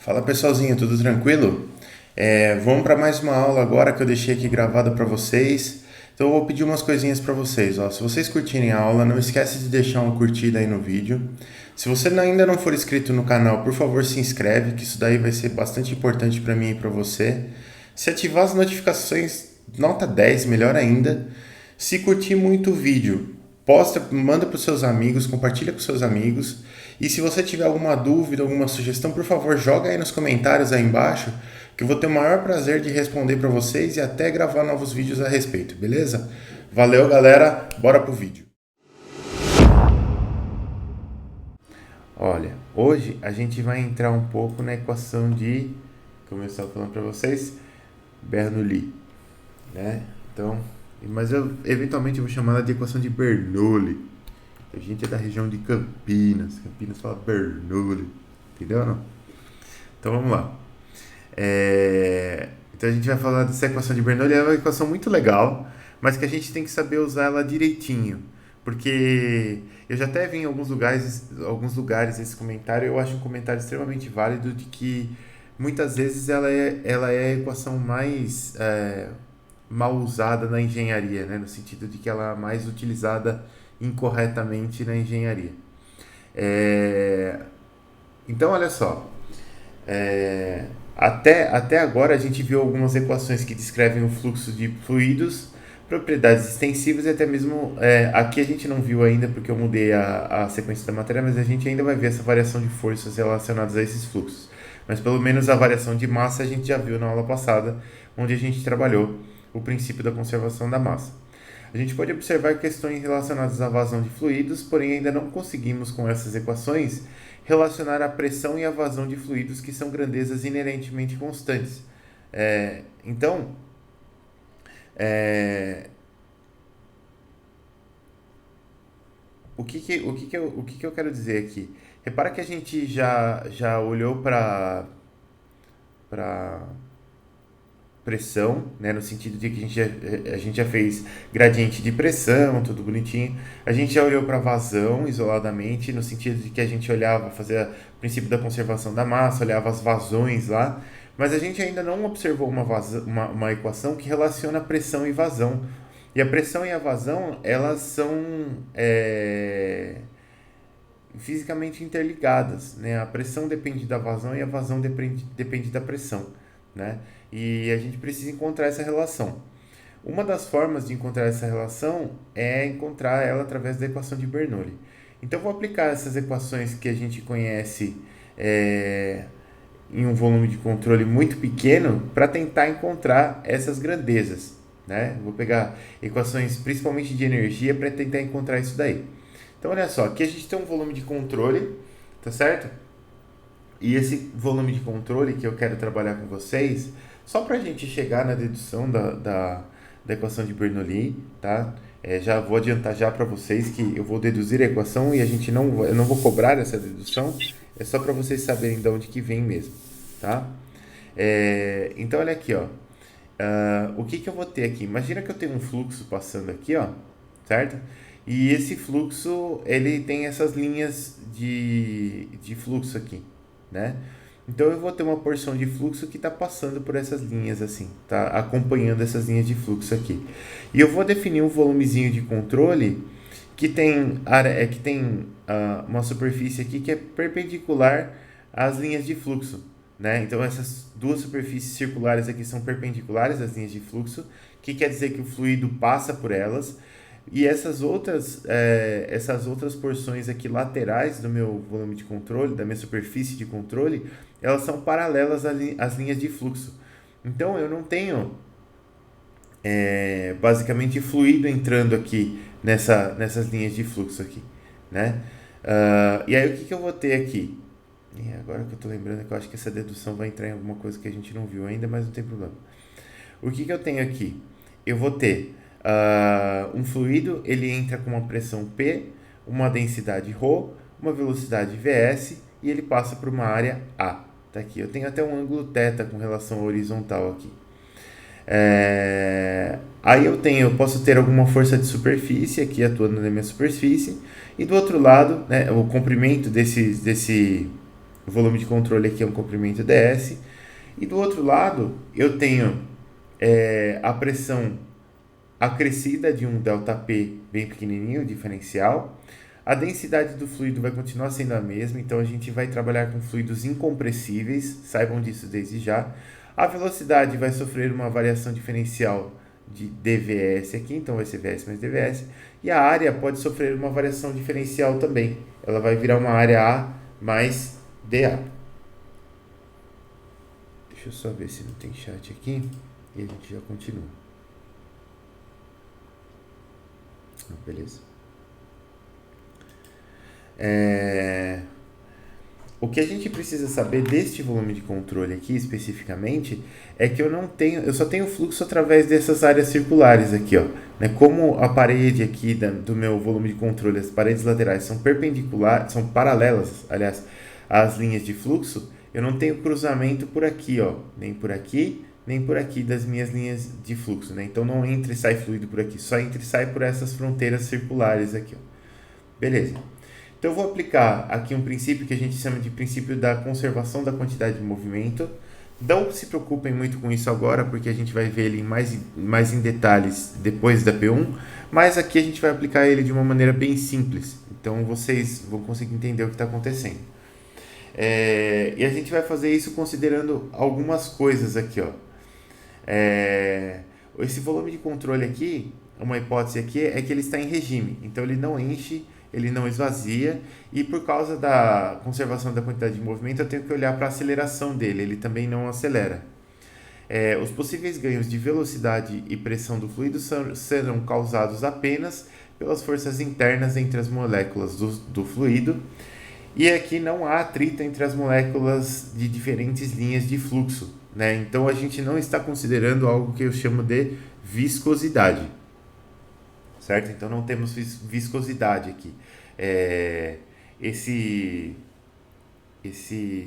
Fala pessoalzinho, tudo tranquilo? Vamos para mais uma aula agora que eu deixei aqui gravada para vocês. Então eu vou pedir umas coisinhas para vocês. Ó. Se vocês curtirem a aula, não esquece de deixar uma curtida aí no vídeo. Se você ainda não for inscrito no canal, por favor se inscreve, que isso daí vai ser bastante importante para mim e para você. Se ativar as notificações, nota 10, melhor ainda. Se curtir muito o vídeo, posta, manda para os seus amigos, compartilha com seus amigos. E se você tiver alguma dúvida, alguma sugestão, por favor, joga aí nos comentários aí embaixo, que eu vou ter o maior prazer de responder para vocês e até gravar novos vídeos a respeito, beleza? Valeu, galera, bora pro vídeo. Olha, hoje a gente vai entrar um pouco na equação de, como eu estava falando para vocês, Bernoulli, né? Então, mas eu eventualmente vou chamar ela de equação de Bernoulli. A gente é da região de Campinas. Campinas fala Bernoulli. Entendeu ou não? Então vamos lá. Então a gente vai falar dessa equação de Bernoulli. É uma equação muito legal, mas que a gente tem que saber usar ela direitinho. Porque eu já até vi em alguns lugares esse comentário. Eu acho um comentário extremamente válido de que muitas vezes ela é a equação mais mal usada na engenharia, né? No sentido de que ela é mais utilizada incorretamente na engenharia. É, Então, olha só, até agora a gente viu algumas equações que descrevem o fluxo de fluidos, propriedades extensivas e até mesmo, aqui a gente não viu ainda porque eu mudei a sequência da matéria, mas a gente ainda vai ver essa variação de forças relacionadas a esses fluxos. Mas pelo menos a variação de massa a gente já viu na aula passada, onde a gente trabalhou o princípio da conservação da massa. A gente pode observar questões relacionadas à vazão de fluidos, porém ainda não conseguimos com essas equações relacionar a pressão e a vazão de fluidos que são grandezas inerentemente constantes. Então, é, o que eu quero dizer aqui? Repara que a gente já olhou para pressão, né, no sentido de que a gente já fez gradiente de pressão, tudo bonitinho. A gente já olhou para vazão isoladamente, no sentido de que a gente olhava, fazia o princípio da conservação da massa, olhava as vazões lá, mas a gente ainda não observou uma equação que relaciona pressão e vazão. E a pressão e a vazão, elas são fisicamente interligadas, né? A pressão depende da vazão e a vazão depende da pressão, né? E a gente precisa encontrar essa relação. Uma das formas de encontrar essa relação é encontrar ela através da equação de Bernoulli. Então, eu vou aplicar essas equações que a gente conhece em um volume de controle muito pequeno para tentar encontrar essas grandezas, né? Vou pegar equações principalmente de energia para tentar encontrar isso daí. Então, olha só, aqui a gente tem um volume de controle, tá certo? E esse volume de controle que eu quero trabalhar com vocês, só para a gente chegar na dedução da equação de Bernoulli, tá? Já vou adiantar já para vocês que eu vou deduzir a equação e eu não vou cobrar essa dedução, é só para vocês saberem de onde que vem mesmo, tá? Então, olha aqui, ó. O que eu vou ter aqui? Imagina que eu tenho um fluxo passando aqui, ó, certo? E esse fluxo, ele tem essas linhas de fluxo aqui, né? Então eu vou ter uma porção de fluxo que está passando por essas linhas assim, tá acompanhando essas linhas de fluxo aqui. E eu vou definir um volumezinho de controle que tem uma superfície aqui que é perpendicular às linhas de fluxo, né? Então essas duas superfícies circulares aqui são perpendiculares às linhas de fluxo, que quer dizer que o fluido passa por elas. E essas outras porções aqui laterais do meu volume de controle, da minha superfície de controle, elas são paralelas às linhas de fluxo. Então eu não tenho basicamente fluido entrando aqui nessas linhas de fluxo aqui, né? E aí o que eu vou ter aqui? E agora que eu estou lembrando que eu acho que essa dedução vai entrar em alguma coisa que a gente não viu ainda, mas não tem problema. O que eu tenho aqui? Eu vou ter um fluido, ele entra com uma pressão P, uma densidade ρ, uma velocidade vs e ele passa por uma área A. Tá aqui. Eu tenho até um ângulo θ com relação ao horizontal aqui. Aí eu posso ter alguma força de superfície aqui atuando na minha superfície e do outro lado, né, o comprimento desse o volume de controle aqui é um comprimento ds. E do outro lado, eu tenho a pressão acrescida de um ΔP bem pequenininho, diferencial. A densidade do fluido vai continuar sendo a mesma, então a gente vai trabalhar com fluidos incompressíveis, saibam disso desde já. A velocidade vai sofrer uma variação diferencial de dvs aqui, então vai ser vs mais dvs. E a área pode sofrer uma variação diferencial também, ela vai virar uma área A mais dA. Deixa eu só ver se não tem chat aqui e a gente já continua. Beleza. O que a gente precisa saber deste volume de controle aqui especificamente é que eu só tenho fluxo através dessas áreas circulares aqui, ó, né? Como a parede aqui do meu volume de controle, as paredes laterais são perpendiculares, são paralelas, aliás, às linhas de fluxo, eu não tenho cruzamento por aqui, ó, nem por aqui das minhas linhas de fluxo, né? Então não entra e sai fluido por aqui, só entra e sai por essas fronteiras circulares aqui, ó. Beleza. Então eu vou aplicar aqui um princípio que a gente chama de princípio da conservação da quantidade de movimento. Não se preocupem muito com isso agora, porque a gente vai ver ele mais em detalhes depois da P1, mas aqui a gente vai aplicar ele de uma maneira bem simples, então vocês vão conseguir entender o que está acontecendo. E a gente vai fazer isso considerando algumas coisas aqui, ó. Esse volume de controle aqui, uma hipótese aqui é que ele está em regime, então ele não enche, ele não esvazia, e por causa da conservação da quantidade de movimento eu tenho que olhar para a aceleração dele, ele também não acelera. Os possíveis ganhos de velocidade e pressão do fluido serão causados apenas pelas forças internas entre as moléculas do fluido, e aqui não há atrito entre as moléculas de diferentes linhas de fluxo, né? Então a gente não está considerando algo que eu chamo de viscosidade, certo? Então não temos viscosidade aqui. Esse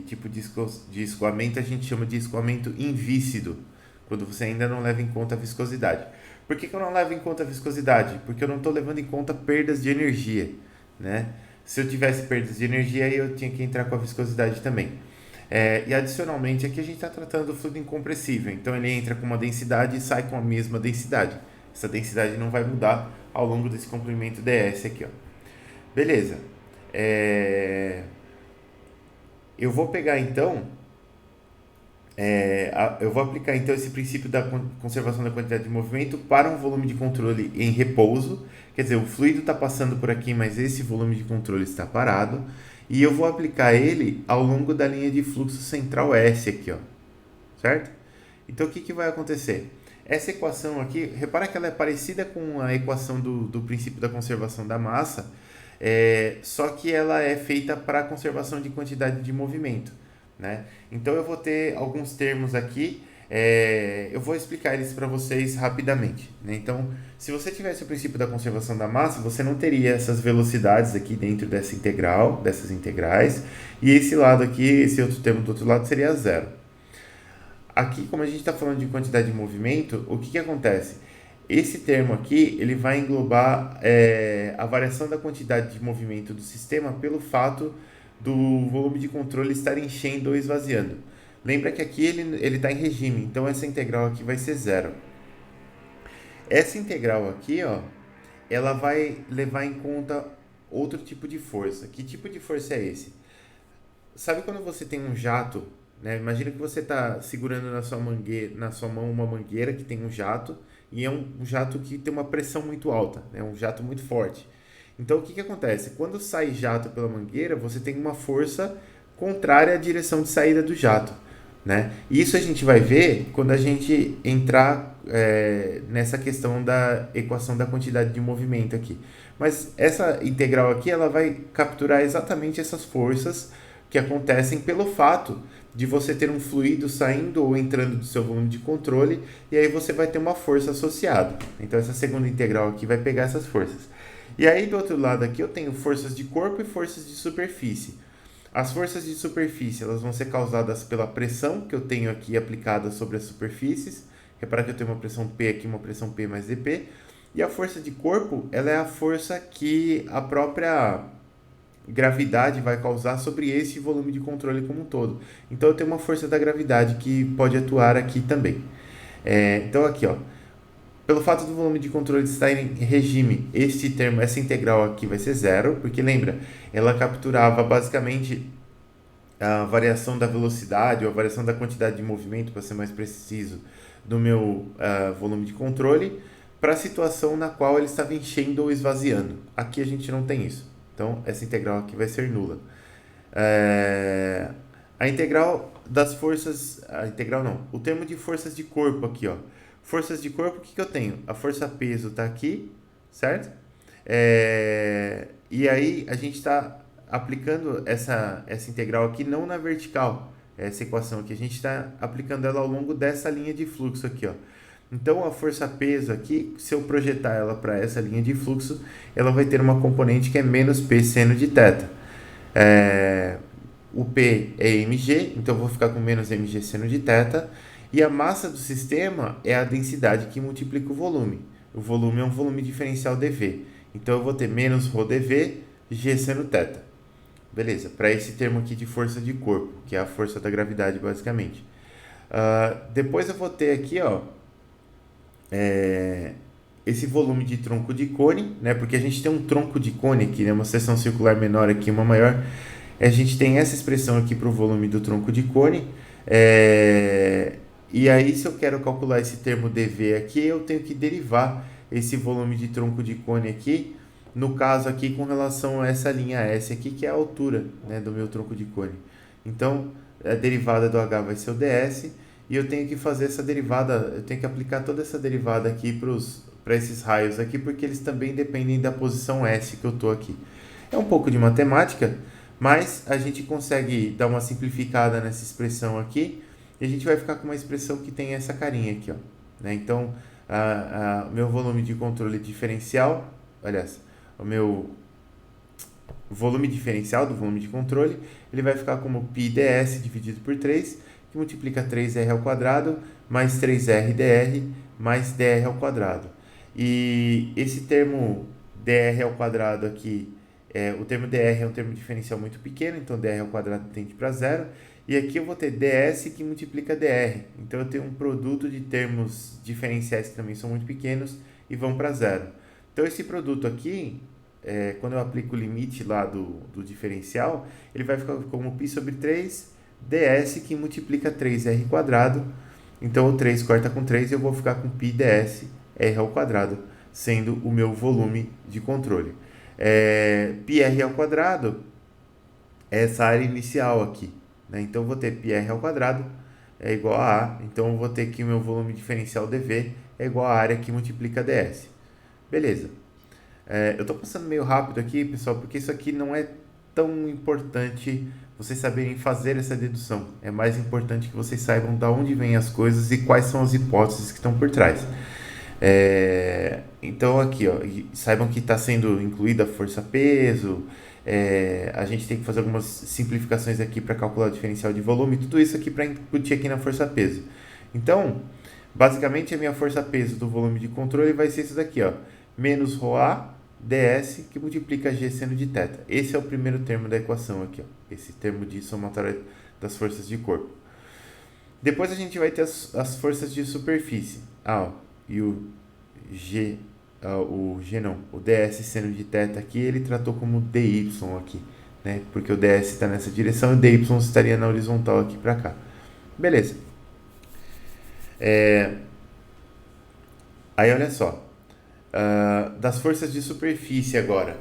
tipo de escoamento a gente chama de escoamento invícido, quando você ainda não leva em conta a viscosidade. Por que eu não levo em conta a viscosidade? Porque eu não estou levando em conta perdas de energia, né? Se eu tivesse perdas de energia, eu tinha que entrar com a viscosidade também. E adicionalmente, aqui a gente está tratando do fluido incompressível, então ele entra com uma densidade e sai com a mesma densidade. Essa densidade não vai mudar ao longo desse comprimento ds aqui, ó. Beleza. Eu vou pegar então, eu vou aplicar então esse princípio da conservação da quantidade de movimento para um volume de controle em repouso. Quer dizer, o fluido está passando por aqui, mas esse volume de controle está parado. E eu vou aplicar ele ao longo da linha de fluxo central S aqui, ó. Certo? Então o que vai acontecer? Essa equação aqui, repara que ela é parecida com a equação do princípio da conservação da massa, só que ela é feita para a conservação de quantidade de movimento, né? Então eu vou ter alguns termos aqui, eu vou explicar eles para vocês rapidamente, né? Então, se você tivesse o princípio da conservação da massa, você não teria essas velocidades aqui dentro dessa integral, dessas integrais, e esse lado aqui, esse outro termo do outro lado seria zero. Aqui, como a gente está falando de quantidade de movimento, o que acontece? Esse termo aqui, ele vai englobar a variação da quantidade de movimento do sistema pelo fato do volume de controle estar enchendo ou esvaziando. Lembra que aqui ele está em regime, então essa integral aqui vai ser zero. Essa integral aqui, ó, ela vai levar em conta outro tipo de força. Que tipo de força é esse? Sabe quando você tem um jato, né? Imagina que você está segurando na sua mão uma mangueira que tem um jato, e é um jato que tem uma pressão muito alta, né? Um jato muito forte. Então o que acontece? Quando sai jato pela mangueira, você tem uma força contrária à direção de saída do jato, né? E isso a gente vai ver quando a gente entrar nessa questão da equação da quantidade de movimento aqui. Mas essa integral aqui, ela vai capturar exatamente essas forças que acontecem pelo fato de você ter um fluido saindo ou entrando do seu volume de controle, e aí você vai ter uma força associada. Então essa segunda integral aqui vai pegar essas forças. E aí do outro lado aqui eu tenho forças de corpo e forças de superfície. As forças de superfície, elas vão ser causadas pela pressão que eu tenho aqui aplicada sobre as superfícies. Repara que eu tenho uma pressão P aqui, uma pressão P mais dP. E a força de corpo, ela é a força que a própria gravidade vai causar sobre esse volume de controle como um todo. Então eu tenho uma força da gravidade que pode atuar aqui também. Então aqui, ó, pelo fato do volume de controle estar em regime, esse termo, essa integral aqui vai ser zero, porque lembra, ela capturava basicamente a variação da velocidade ou a variação da quantidade de movimento, para ser mais preciso, do meu volume de controle, para a situação na qual ele estava enchendo ou esvaziando. Aqui a gente não tem isso. Então, essa integral aqui vai ser nula. A integral das forças... A integral não. O termo de forças de corpo aqui, ó. Forças de corpo, o que eu tenho? A força peso está aqui, certo? E aí a gente está aplicando essa integral aqui não na vertical, essa equação aqui. A gente está aplicando ela ao longo dessa linha de fluxo aqui, ó. Então, a força peso aqui, se eu projetar ela para essa linha de fluxo, ela vai ter uma componente que é menos P seno de θ. O P é mg, então eu vou ficar com menos mg seno de θ. E a massa do sistema é a densidade que multiplica o volume. O volume é um volume diferencial dV. Então, eu vou ter menos ρ dV, g seno θ. Beleza, para esse termo aqui de força de corpo, que é a força da gravidade, basicamente. Depois eu vou ter aqui, ó, esse volume de tronco de cone, né? Porque a gente tem um tronco de cone aqui, né? Uma seção circular menor aqui, uma maior. A gente tem essa expressão aqui para o volume do tronco de cone. E aí, se eu quero calcular esse termo dV aqui, eu tenho que derivar esse volume de tronco de cone aqui, no caso aqui com relação a essa linha S aqui, que é a altura, né, do meu tronco de cone. Então, a derivada do H vai ser o ds, e eu tenho que fazer essa derivada, eu tenho que aplicar toda essa derivada aqui para esses raios aqui, porque eles também dependem da posição S que eu estou aqui. É um pouco de matemática, mas a gente consegue dar uma simplificada nessa expressão aqui, e a gente vai ficar com uma expressão que tem essa carinha aqui, ó, né? Então, meu volume de controle diferencial, aliás, o meu volume diferencial do volume de controle, ele vai ficar como π ds dividido por 3, que multiplica 3r ao quadrado, mais 3r dr, mais dr ao quadrado. E esse termo dr ao quadrado aqui, o termo dr é um termo diferencial muito pequeno, então dr ao quadrado tende para zero. E aqui eu vou ter ds que multiplica dr. Então eu tenho um produto de termos diferenciais que também são muito pequenos e vão para zero. Então esse produto aqui, quando eu aplico o limite lá do diferencial, ele vai ficar como π sobre 3 ds que multiplica 3r quadrado. Então o 3 corta com 3 e eu vou ficar com π ds r ao quadrado, sendo o meu volume de controle. πr ao quadrado é essa área inicial aqui, né? Então eu vou ter πr ao quadrado é igual a A, então eu vou ter que o meu volume diferencial dV é igual à área que multiplica ds. Beleza. Eu estou passando meio rápido aqui, pessoal, porque isso aqui não é tão importante vocês saberem fazer essa dedução. É mais importante que vocês saibam de onde vêm as coisas e quais são as hipóteses que estão por trás. Então aqui, ó, saibam que está sendo incluída a força-peso, a gente tem que fazer algumas simplificações aqui para calcular o diferencial de volume, tudo isso aqui para incutir aqui na força-peso. Então, basicamente a minha força-peso do volume de controle vai ser isso daqui, ó, menos ρA ds que multiplica g seno de θ. Esse é o primeiro termo da equação aqui, ó, esse termo de somatória das forças de corpo. Depois a gente vai ter as forças de superfície. E o ds seno de θ aqui, ele tratou como dy aqui, né? Porque o ds está nessa direção e o dy estaria na horizontal aqui para cá. Beleza. Aí olha só, das forças de superfície agora,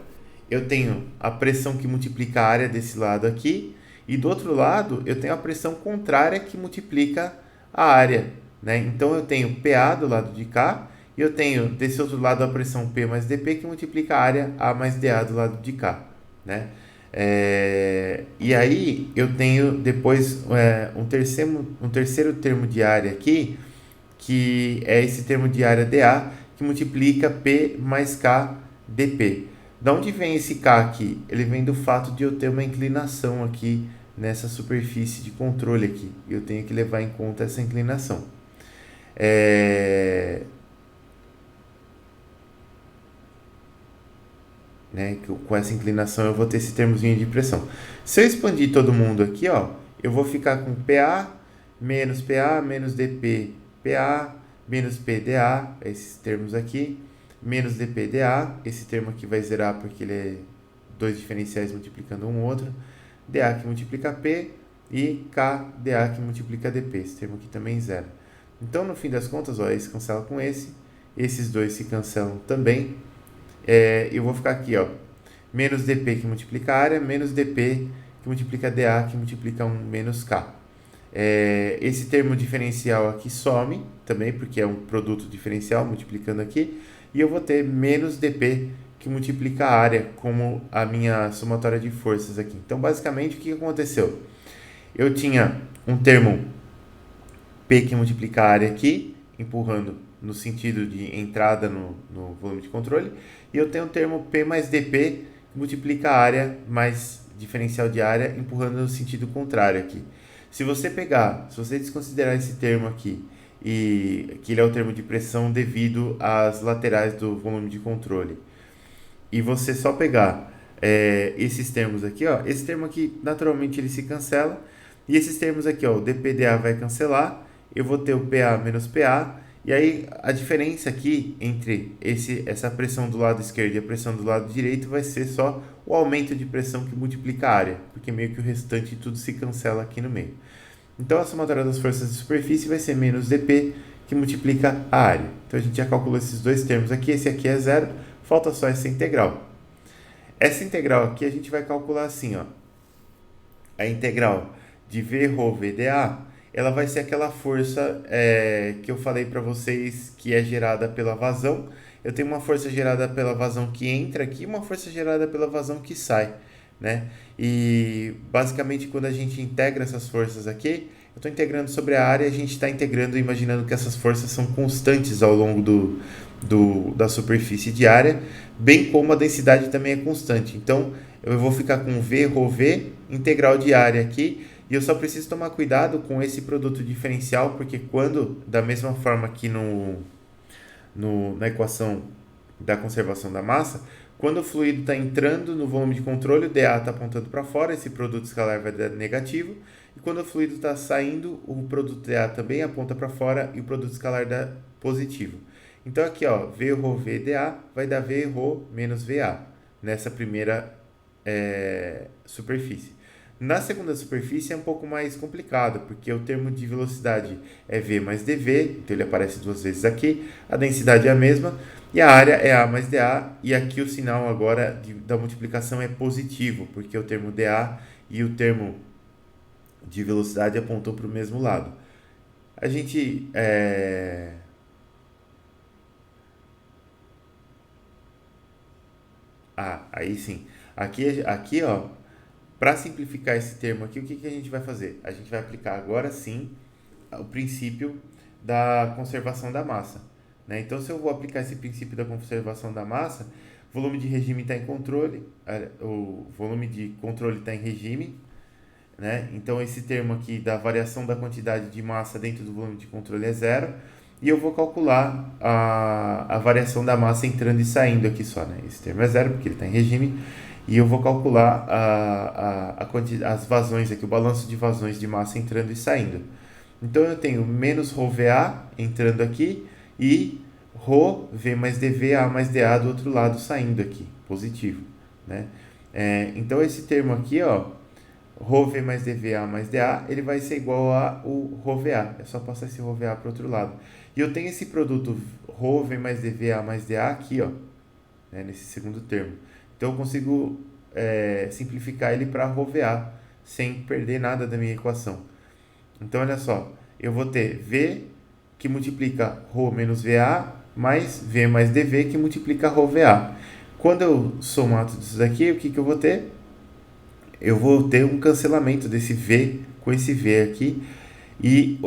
eu tenho a pressão que multiplica a área desse lado aqui, e do outro lado eu tenho a pressão contrária que multiplica a área, né? Então eu tenho PA do lado de cá, e eu tenho desse outro lado a pressão P mais dP que multiplica a área A mais dA do lado de cá, né? E aí eu tenho depois um terceiro termo de área aqui, que é esse termo de área dA, que multiplica P mais K dP. Da onde vem esse K aqui? Ele vem do fato de eu ter uma inclinação aqui nessa superfície de controle aqui. Eu tenho que levar em conta essa inclinação. né? Com essa inclinação eu vou ter esse termozinho de pressão. Se eu expandir todo mundo aqui, ó, eu vou ficar com PA menos dP, PA menos PdA, esses termos aqui, menos dPdA, esse termo aqui vai zerar porque ele é dois diferenciais multiplicando um outro, dA que multiplica P e KdA que multiplica dP, esse termo aqui também zera. Então, no fim das contas, ó, esse cancela com esse, esses dois se cancelam também, eu vou ficar aqui, ó, menos dP que multiplica a área, menos dP que multiplica dA que multiplica 1 menos K. Esse termo diferencial aqui some também, porque é um produto diferencial, multiplicando aqui, e eu vou ter menos dP que multiplica a área como a minha somatória de forças aqui. Então, basicamente, o que aconteceu? Eu tinha um termo P que multiplica a área aqui, empurrando no sentido de entrada no volume de controle, e eu tenho o termo P mais dP que multiplica a área mais diferencial de área, empurrando no sentido contrário aqui. Se você desconsiderar esse termo aqui, e que ele é o termo de pressão devido às laterais do volume de controle, e você só pegar esses termos aqui, ó, esse termo aqui naturalmente ele se cancela, e esses termos aqui, ó, o dPdA vai cancelar, eu vou ter o PA menos PA, e aí a diferença aqui entre essa pressão do lado esquerdo e a pressão do lado direito vai ser só o aumento de pressão que multiplica a área, porque meio que o restante tudo se cancela aqui no meio. Então a somatória das forças de superfície vai ser menos dP, que multiplica a área. Então a gente já calculou esses dois termos aqui, esse aqui é zero, falta só essa integral. Essa integral aqui a gente vai calcular assim, ó. A integral de V ρ VdA, ela vai ser aquela força que eu falei para vocês que é gerada pela vazão. Eu tenho uma força gerada pela vazão que entra aqui e uma força gerada pela vazão que sai, né? E basicamente quando a gente integra essas forças aqui, eu estou integrando sobre a área, a gente está integrando imaginando que essas forças são constantes ao longo da superfície de área, bem como a densidade também é constante. Então eu vou ficar com V ρ V integral de área aqui, e eu só preciso tomar cuidado com esse produto diferencial, porque quando, da mesma forma que na equação da conservação da massa, quando o fluido está entrando no volume de controle, o dA está apontando para fora, esse produto escalar vai dar negativo, e quando o fluido está saindo, o produto dA também aponta para fora e o produto escalar dá positivo. Então aqui, ó, V ρ VdA vai dar V ρ menos VA nessa primeira superfície. Na segunda superfície é um pouco mais complicado, porque o termo de velocidade é V mais dV, então ele aparece duas vezes aqui, a densidade é a mesma, e a área é A mais dA, e aqui o sinal agora da multiplicação é positivo, porque o termo dA e o termo de velocidade apontam para o mesmo lado. A gente... aí sim. Aqui, ó, para simplificar esse termo aqui, o que a gente vai fazer? A gente vai aplicar agora sim o princípio da conservação da massa, né? Então, se eu vou aplicar esse princípio da conservação da massa, o volume de regime está em controle, o volume de controle está em regime, né? Então, esse termo aqui da variação da quantidade de massa dentro do volume de controle é zero, e eu vou calcular a variação da massa entrando e saindo aqui só, né? Esse termo é zero porque ele está em regime, e eu vou calcular as vazões aqui, o balanço de vazões de massa entrando e saindo. Então eu tenho menos ρVA entrando aqui e ρ V mais dV, A mais dA do outro lado saindo aqui, positivo, né? Então esse termo aqui, ó, ρ V mais dV, A mais dA, ele vai ser igual a o ρVA. É só passar esse ρVA para o outro lado. E eu tenho esse produto ρ V mais dV, A mais dA aqui, ó, né, nesse segundo termo. Então eu consigo simplificar ele para ρVA sem perder nada da minha equação. Então olha só, eu vou ter V que multiplica ρ menos VA mais V mais dV que multiplica ρVA. Quando eu somar tudo isso daqui, o que eu vou ter? Eu vou ter um cancelamento desse V com esse V aqui, e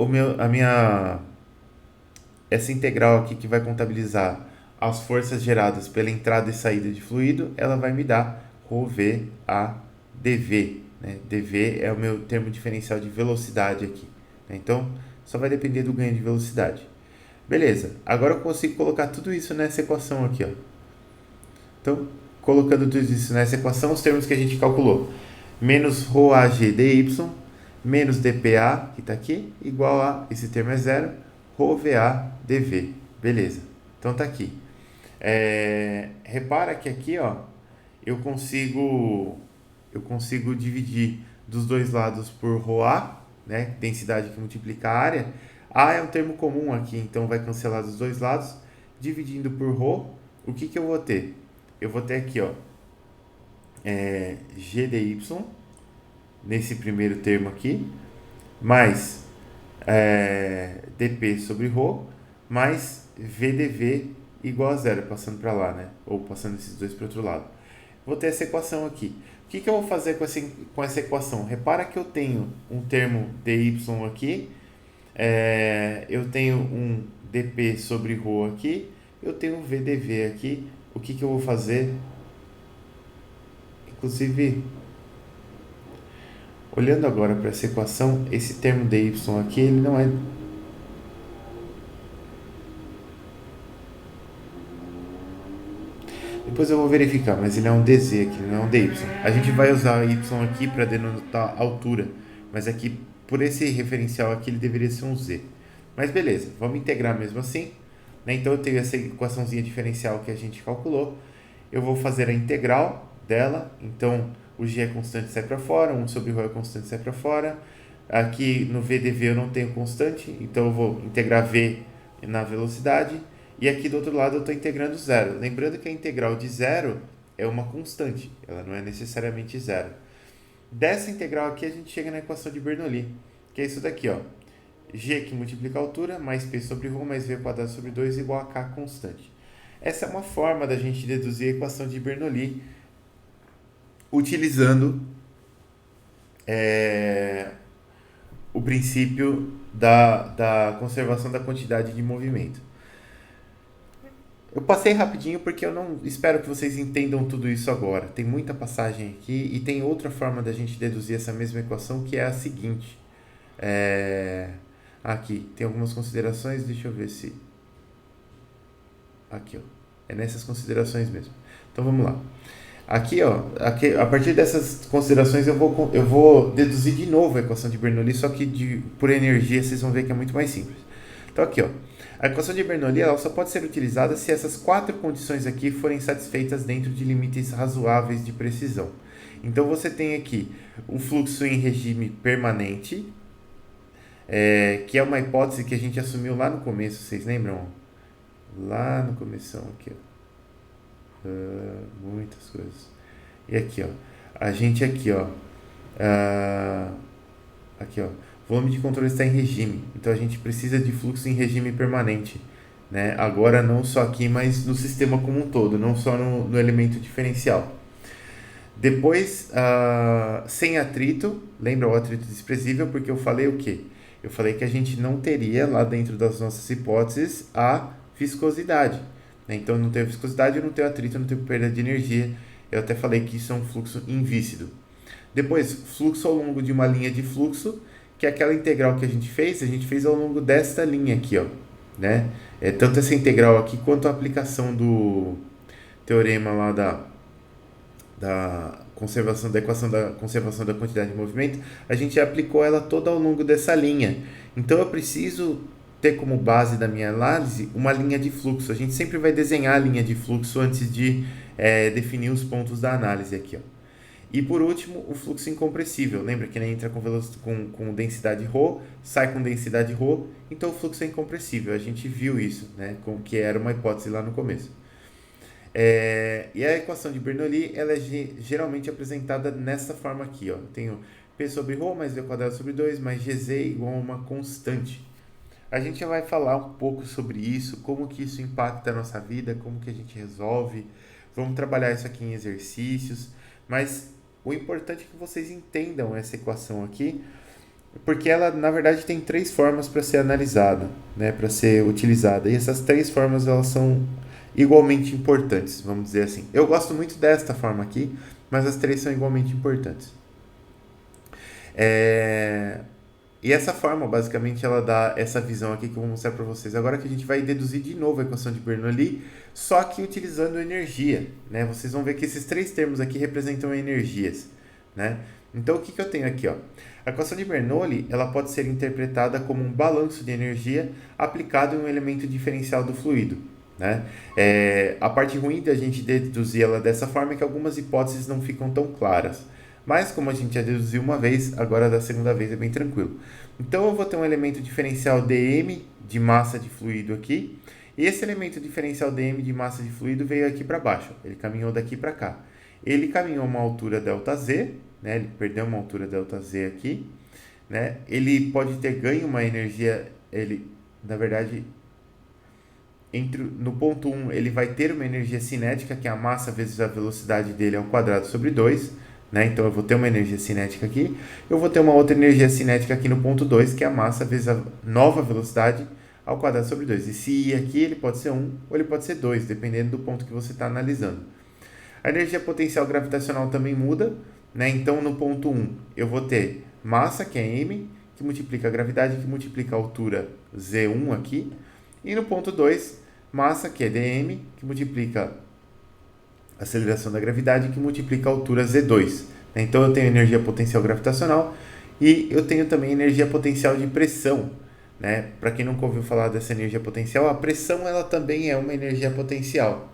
essa integral aqui que vai contabilizar as forças geradas pela entrada e saída de fluido, ela vai me dar ρV a dV, né? dV é o meu termo diferencial de velocidade aqui, né? Então só vai depender do ganho de velocidade. Beleza, agora eu consigo colocar tudo isso nessa equação aqui, ó. Então, colocando tudo isso nessa equação, os termos que a gente calculou. Menos ρAg dy, menos dPA, que está aqui, igual a, esse termo é zero, ρVA dV. Beleza. Então tá aqui. Repara que aqui, ó, eu consigo dividir dos dois lados por ρA, né, densidade que multiplica a área. A é um termo comum aqui, então vai cancelar dos dois lados. Dividindo por ρ, o que eu vou ter? Eu vou ter aqui, ó, g dy, nesse primeiro termo aqui, mais dp sobre ρ, mais vdv igual a zero, passando para lá, né? Ou passando esses dois para o outro lado. Vou ter essa equação aqui. O que eu vou fazer com essa equação? Repara que eu tenho um termo dy aqui, eu tenho um dp sobre ρ aqui, eu tenho um vdv aqui. O que eu vou fazer? Inclusive, olhando agora para essa equação, esse termo dy aqui, ele não é... Depois eu vou verificar, mas ele é um dz aqui, não é um dy. A gente vai usar y aqui para denotar altura, mas aqui, por esse referencial aqui, ele deveria ser um z. Mas beleza, vamos integrar mesmo assim. Né? Então eu tenho essa equaçãozinha diferencial que a gente calculou. Eu vou fazer a integral dela. Então o g é constante, sai para fora. 1 sobre ρ é constante, sai para fora. Aqui no vdv eu não tenho constante, então eu vou integrar v na velocidade. E aqui do outro lado eu estou integrando zero. Lembrando que a integral de zero é uma constante, ela não é necessariamente zero. Dessa integral aqui a gente chega na equação de Bernoulli, que é isso daqui, ó. G que multiplica a altura, mais P sobre ρ, mais V quadrado sobre 2 igual a K constante. Essa é uma forma da gente deduzir a equação de Bernoulli utilizando o princípio da conservação da quantidade de movimento. Eu passei rapidinho porque eu não espero que vocês entendam tudo isso agora. Tem muita passagem aqui e tem outra forma da gente deduzir essa mesma equação, que é a seguinte. Aqui, tem algumas considerações, deixa eu ver se... Aqui, ó. É nessas considerações mesmo. Então, vamos lá. Aqui, ó, a partir dessas considerações eu vou deduzir de novo a equação de Bernoulli, só que por energia vocês vão ver que é muito mais simples. Então, aqui, ó. A equação de Bernoulli ela só pode ser utilizada se essas quatro condições aqui forem satisfeitas dentro de limites razoáveis de precisão. Então, você tem aqui o fluxo em regime permanente, que é uma hipótese que a gente assumiu lá no começo, vocês lembram? Lá no começo, aqui, ó. Muitas coisas. E aqui, ó. A gente aqui, ó. Aqui, ó. O volume de controle está em regime, então a gente precisa de fluxo em regime permanente, né? Agora não só aqui, mas no sistema como um todo, não só no elemento diferencial. Depois, sem atrito, lembra o atrito desprezível, porque eu falei o quê? Eu falei que a gente não teria lá dentro das nossas hipóteses a viscosidade, né? Então não tenho viscosidade, eu não tenho atrito, eu não tenho perda de energia. Eu até falei que isso é um fluxo invícido. Depois, fluxo ao longo de uma linha de fluxo, que é aquela integral que a gente fez ao longo desta linha aqui, ó, né? Tanto essa integral aqui quanto a aplicação do teorema lá da conservação da equação da conservação da quantidade de movimento, a gente aplicou ela toda ao longo dessa linha. Então eu preciso ter como base da minha análise uma linha de fluxo. A gente sempre vai desenhar a linha de fluxo antes de definir os pontos da análise aqui, ó. E por último, o fluxo incompressível. Lembra que ele entra com densidade ρ, sai com densidade ρ, então o fluxo é incompressível. A gente viu isso, né, que era uma hipótese lá no começo. E a equação de Bernoulli ela é geralmente apresentada nessa forma aqui. Ó. Eu tenho P sobre ρ mais V quadrado sobre 2 mais Gz igual a uma constante. A gente já vai falar um pouco sobre isso, como que isso impacta a nossa vida, como que a gente resolve. Vamos trabalhar isso aqui em exercícios, mas o importante é que vocês entendam essa equação aqui, porque ela, na verdade, tem três formas para ser analisada, né, para ser utilizada. E essas três formas elas são igualmente importantes, vamos dizer assim. Eu gosto muito desta forma aqui, mas as três são igualmente importantes. E essa forma, basicamente, ela dá essa visão aqui que eu vou mostrar para vocês. Agora que a gente vai deduzir de novo a equação de Bernoulli, só que utilizando energia, né? Vocês vão ver que esses três termos aqui representam energias, né? Então, o que eu tenho aqui, ó? A equação de Bernoulli, ela pode ser interpretada como um balanço de energia aplicado em um elemento diferencial do fluido, né? A parte ruim da gente deduzir ela dessa forma é que algumas hipóteses não ficam tão claras. Mas como a gente já deduziu uma vez, agora da segunda vez é bem tranquilo. Então eu vou ter um elemento diferencial dm de massa de fluido aqui. E esse elemento diferencial dm de massa de fluido veio aqui para baixo. Ele caminhou daqui para cá. Ele caminhou uma altura ΔZ, né? Ele perdeu uma altura ΔZ aqui, né? Ele pode ter ganho uma energia, ele, na verdade, no ponto 1 ele vai ter uma energia cinética, que é a massa vezes a velocidade dele ao quadrado sobre 2. Né? Então eu vou ter uma energia cinética aqui, eu vou ter uma outra energia cinética aqui no ponto 2, que é a massa vezes a nova velocidade ao quadrado sobre 2. E se ir aqui, ele pode ser 1 ou ele pode ser 2, dependendo do ponto que você está analisando. A energia potencial gravitacional também muda, né? Então no ponto 1 eu vou ter massa, que é m, que multiplica a gravidade, que multiplica a altura z1 aqui, e no ponto 2, massa, que é dm, que multiplica a aceleração da gravidade, que multiplica a altura z2. Então eu tenho energia potencial gravitacional e eu tenho também energia potencial de pressão. Né? Para quem nunca ouviu falar dessa energia potencial, a pressão ela também é uma energia potencial.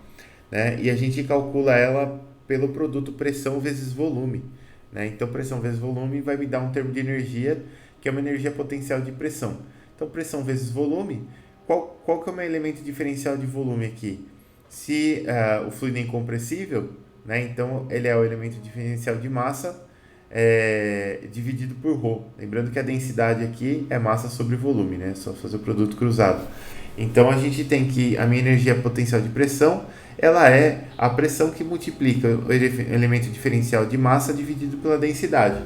Né? E a gente calcula ela pelo produto pressão vezes volume. Né? Então pressão vezes volume vai me dar um termo de energia que é uma energia potencial de pressão. Então pressão vezes volume, qual que é o meu elemento diferencial de volume aqui? Se o fluido é incompressível, né, então ele é o elemento diferencial de massa dividido por ρ. Lembrando que a densidade aqui é massa sobre volume, né? Só fazer o produto cruzado. Então a gente tem que a minha energia potencial de pressão, ela é a pressão que multiplica o elemento diferencial de massa dividido pela densidade.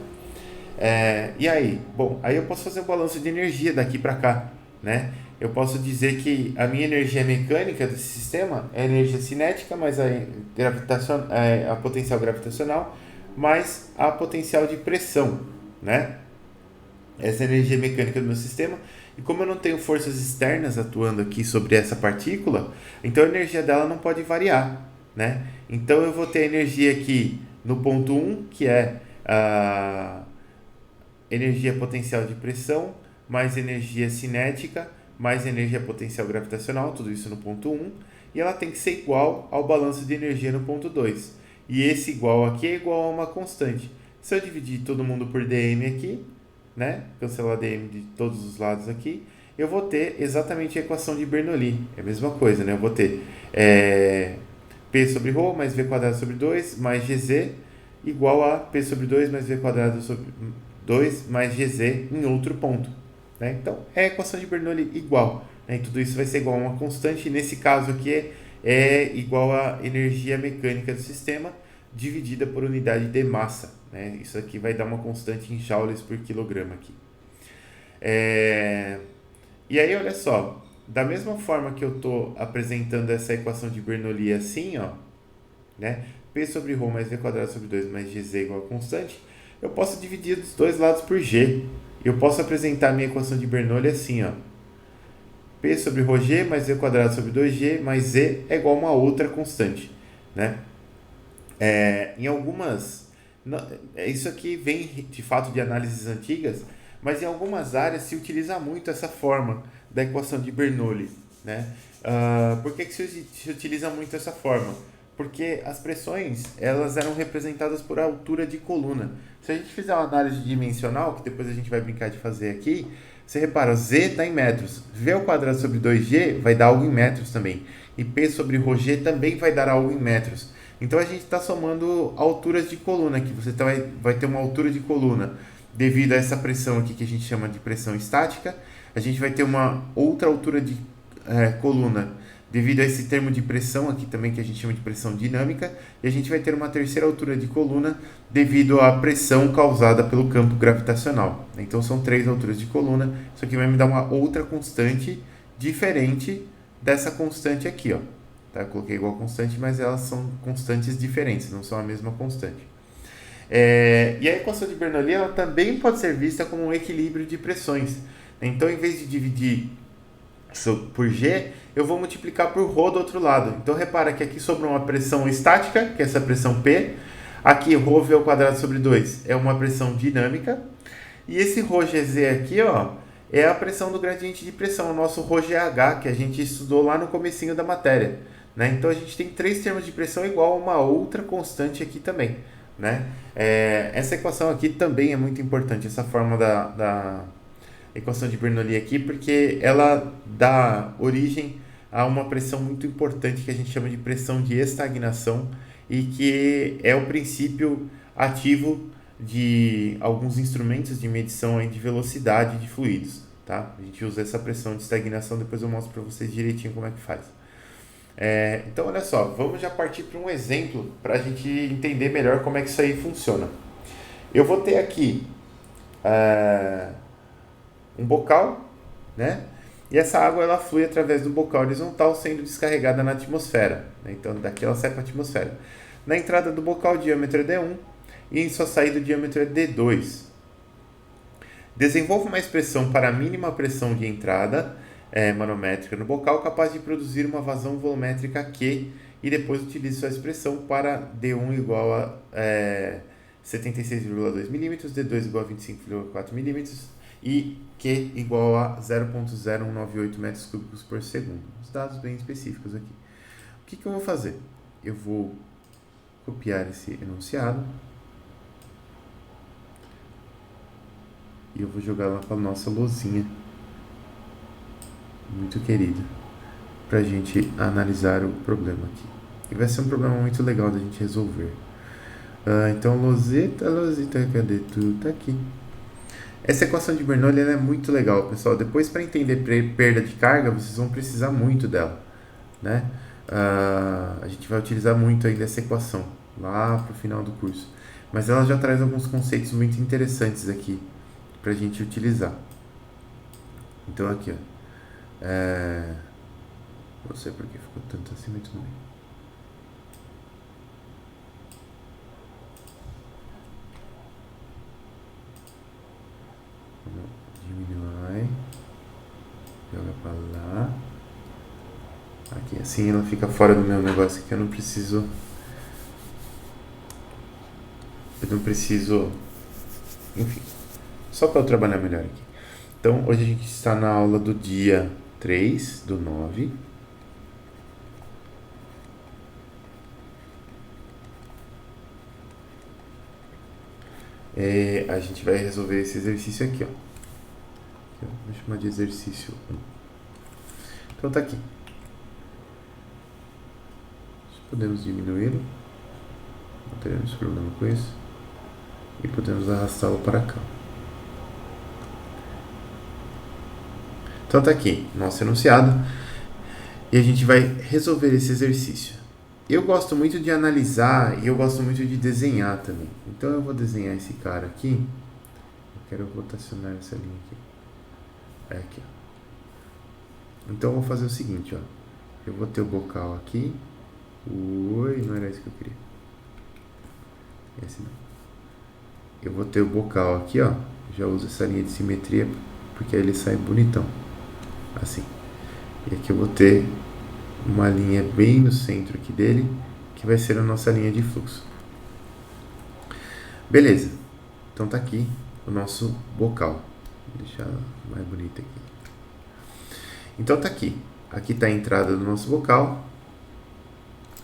E aí? Bom, aí eu posso fazer um balanço de energia daqui para cá, né? Eu posso dizer que a minha energia mecânica desse sistema é a energia cinética mais a potencial gravitacional mais a potencial de pressão, né? Essa é a energia mecânica do meu sistema. E como eu não tenho forças externas atuando aqui sobre essa partícula, então a energia dela não pode variar, né? Então eu vou ter a energia aqui no ponto 1, que é a energia potencial de pressão mais energia cinética mais energia potencial gravitacional, tudo isso no ponto 1, e ela tem que ser igual ao balanço de energia no ponto 2. E esse igual aqui é igual a uma constante. Se eu dividir todo mundo por dm aqui, né, cancelar dm de todos os lados aqui, eu vou ter exatamente a equação de Bernoulli. É a mesma coisa, né? Eu vou ter p sobre ρ mais v quadrado sobre 2 mais gz igual a p sobre 2 mais v quadrado sobre 2 mais gz em outro ponto. Né? Então, é a equação de Bernoulli igual. Né? E tudo isso vai ser igual a uma constante. E nesse caso aqui é igual a energia mecânica do sistema dividida por unidade de massa. Né? Isso aqui vai dar uma constante em joules por quilograma aqui. E aí, olha só. Da mesma forma que eu estou apresentando essa equação de Bernoulli assim, ó, né? P sobre ρ mais v quadrado sobre 2 mais gz igual a constante, eu posso dividir os dois lados por g. Eu posso apresentar a minha equação de Bernoulli assim, ó. P sobre ρg mais v quadrado sobre 2g mais z é igual a uma outra constante, né? Em algumas... Isso aqui vem, de fato, de análises antigas, mas em algumas áreas se utiliza muito essa forma da equação de Bernoulli, né? Por que se utiliza muito essa forma? Porque as pressões elas eram representadas por altura de coluna. Se a gente fizer uma análise dimensional, que depois a gente vai brincar de fazer aqui, você repara, Z está em metros, V ao quadrado sobre 2G vai dar algo em metros também, e P sobre ρg também vai dar algo em metros. Então a gente está somando alturas de coluna aqui, você vai ter uma altura de coluna devido a essa pressão aqui que a gente chama de pressão estática, a gente vai ter uma outra altura de coluna devido a esse termo de pressão aqui também, que a gente chama de pressão dinâmica, e a gente vai ter uma terceira altura de coluna devido à pressão causada pelo campo gravitacional. Então são 3 alturas de coluna, isso aqui vai me dar uma outra constante diferente dessa constante aqui, ó. Tá? Eu coloquei igual constante, mas elas são constantes diferentes, não são a mesma constante. E a equação de Bernoulli ela também pode ser vista como um equilíbrio de pressões. Então, em vez de dividir isso por G, eu vou multiplicar por ρ do outro lado. Então, repara que aqui sobra uma pressão estática, que é essa pressão P. Aqui, ρv ao quadrado sobre 2 é uma pressão dinâmica. E esse ρgz aqui, ó, é a pressão do gradiente de pressão, o nosso ρgh, que a gente estudou lá no comecinho da matéria. Né? Então, a gente tem três termos de pressão igual a uma outra constante aqui também. Né? Essa equação aqui também é muito importante, essa forma da equação de Bernoulli aqui, porque ela dá origem a uma pressão muito importante que a gente chama de pressão de estagnação e que é o princípio ativo de alguns instrumentos de medição aí de velocidade de fluidos, tá? A gente usa essa pressão de estagnação, depois eu mostro para vocês direitinho como é que faz. Então, olha só, vamos já partir para um exemplo para a gente entender melhor como é que isso aí funciona. Eu vou ter aqui um bocal, né? E essa água ela flui através do bocal horizontal sendo descarregada na atmosfera. Né? Então daqui ela sai para a atmosfera. Na entrada do bocal o diâmetro é D1 e em sua saída o diâmetro é D2. Desenvolva uma expressão para a mínima pressão de entrada manométrica no bocal capaz de produzir uma vazão volumétrica Q e depois utilize sua expressão para D1 igual a 76,2 mm, D2 igual a 25,4 mm e Q igual a 0,0198 metros cúbicos por segundo. Os dados bem específicos aqui. O que eu vou fazer? Eu vou copiar esse enunciado e eu vou jogar lá para a nossa lousinha muito querida para a gente analisar o problema aqui. E vai ser um problema muito legal da gente resolver. Então, Losita, cadê tu? Tá aqui. Essa equação de Bernoulli ela é muito legal, pessoal. Depois, para entender perda de carga, vocês vão precisar muito dela, né? A gente vai utilizar muito ainda essa equação lá para o final do curso. Mas ela já traz alguns conceitos muito interessantes aqui para a gente utilizar. Então, aqui, ó. Não sei por que ficou tanto assim, mas tudo bem. Diminui, joga pra lá. Aqui, assim ela fica fora do meu negócio aqui, eu não preciso, enfim, só para eu trabalhar melhor aqui. Então, hoje a gente está na aula do dia 3/9. A gente vai resolver esse exercício aqui, ó. Vou chamar de exercício 1. Então tá aqui. Podemos diminuí-lo. Não teremos problema com isso. E podemos arrastá-lo para cá. Então tá aqui, nosso enunciado. E a gente vai resolver esse exercício. Eu gosto muito de analisar e eu gosto muito de desenhar também. Então eu vou desenhar esse cara aqui. Eu quero rotacionar essa linha aqui. Aqui, ó. Então eu vou fazer o seguinte, ó. Eu vou ter o bocal aqui. Oi, não era isso que eu queria. Esse não. Eu vou ter o bocal aqui, ó. Já uso essa linha de simetria porque aí ele sai bonitão. Assim. E aqui eu vou ter uma linha bem no centro aqui dele, que vai ser a nossa linha de fluxo. Beleza. Então tá aqui o nosso bocal. Vou deixar mais bonito aqui. Então tá aqui. Aqui tá a entrada do nosso bocal.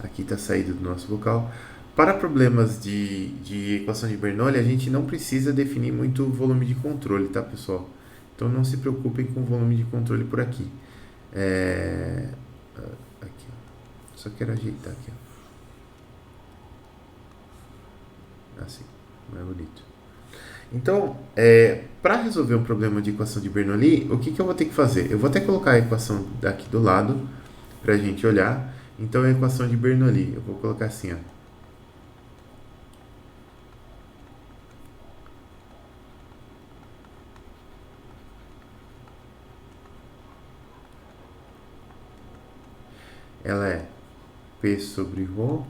Aqui tá a saída do nosso bocal. Para problemas de equação de Bernoulli, a gente não precisa definir muito volume de controle, tá, pessoal? Então não se preocupem com o volume de controle por aqui. Aqui, ó. Só quero ajeitar aqui, ó. Assim, mais bonito. Então, para resolver um problema de equação de Bernoulli, o que eu vou ter que fazer? Eu vou até colocar a equação daqui do lado para a gente olhar. Então, a equação de Bernoulli, eu vou colocar assim, ó. Ela é P sobre ρ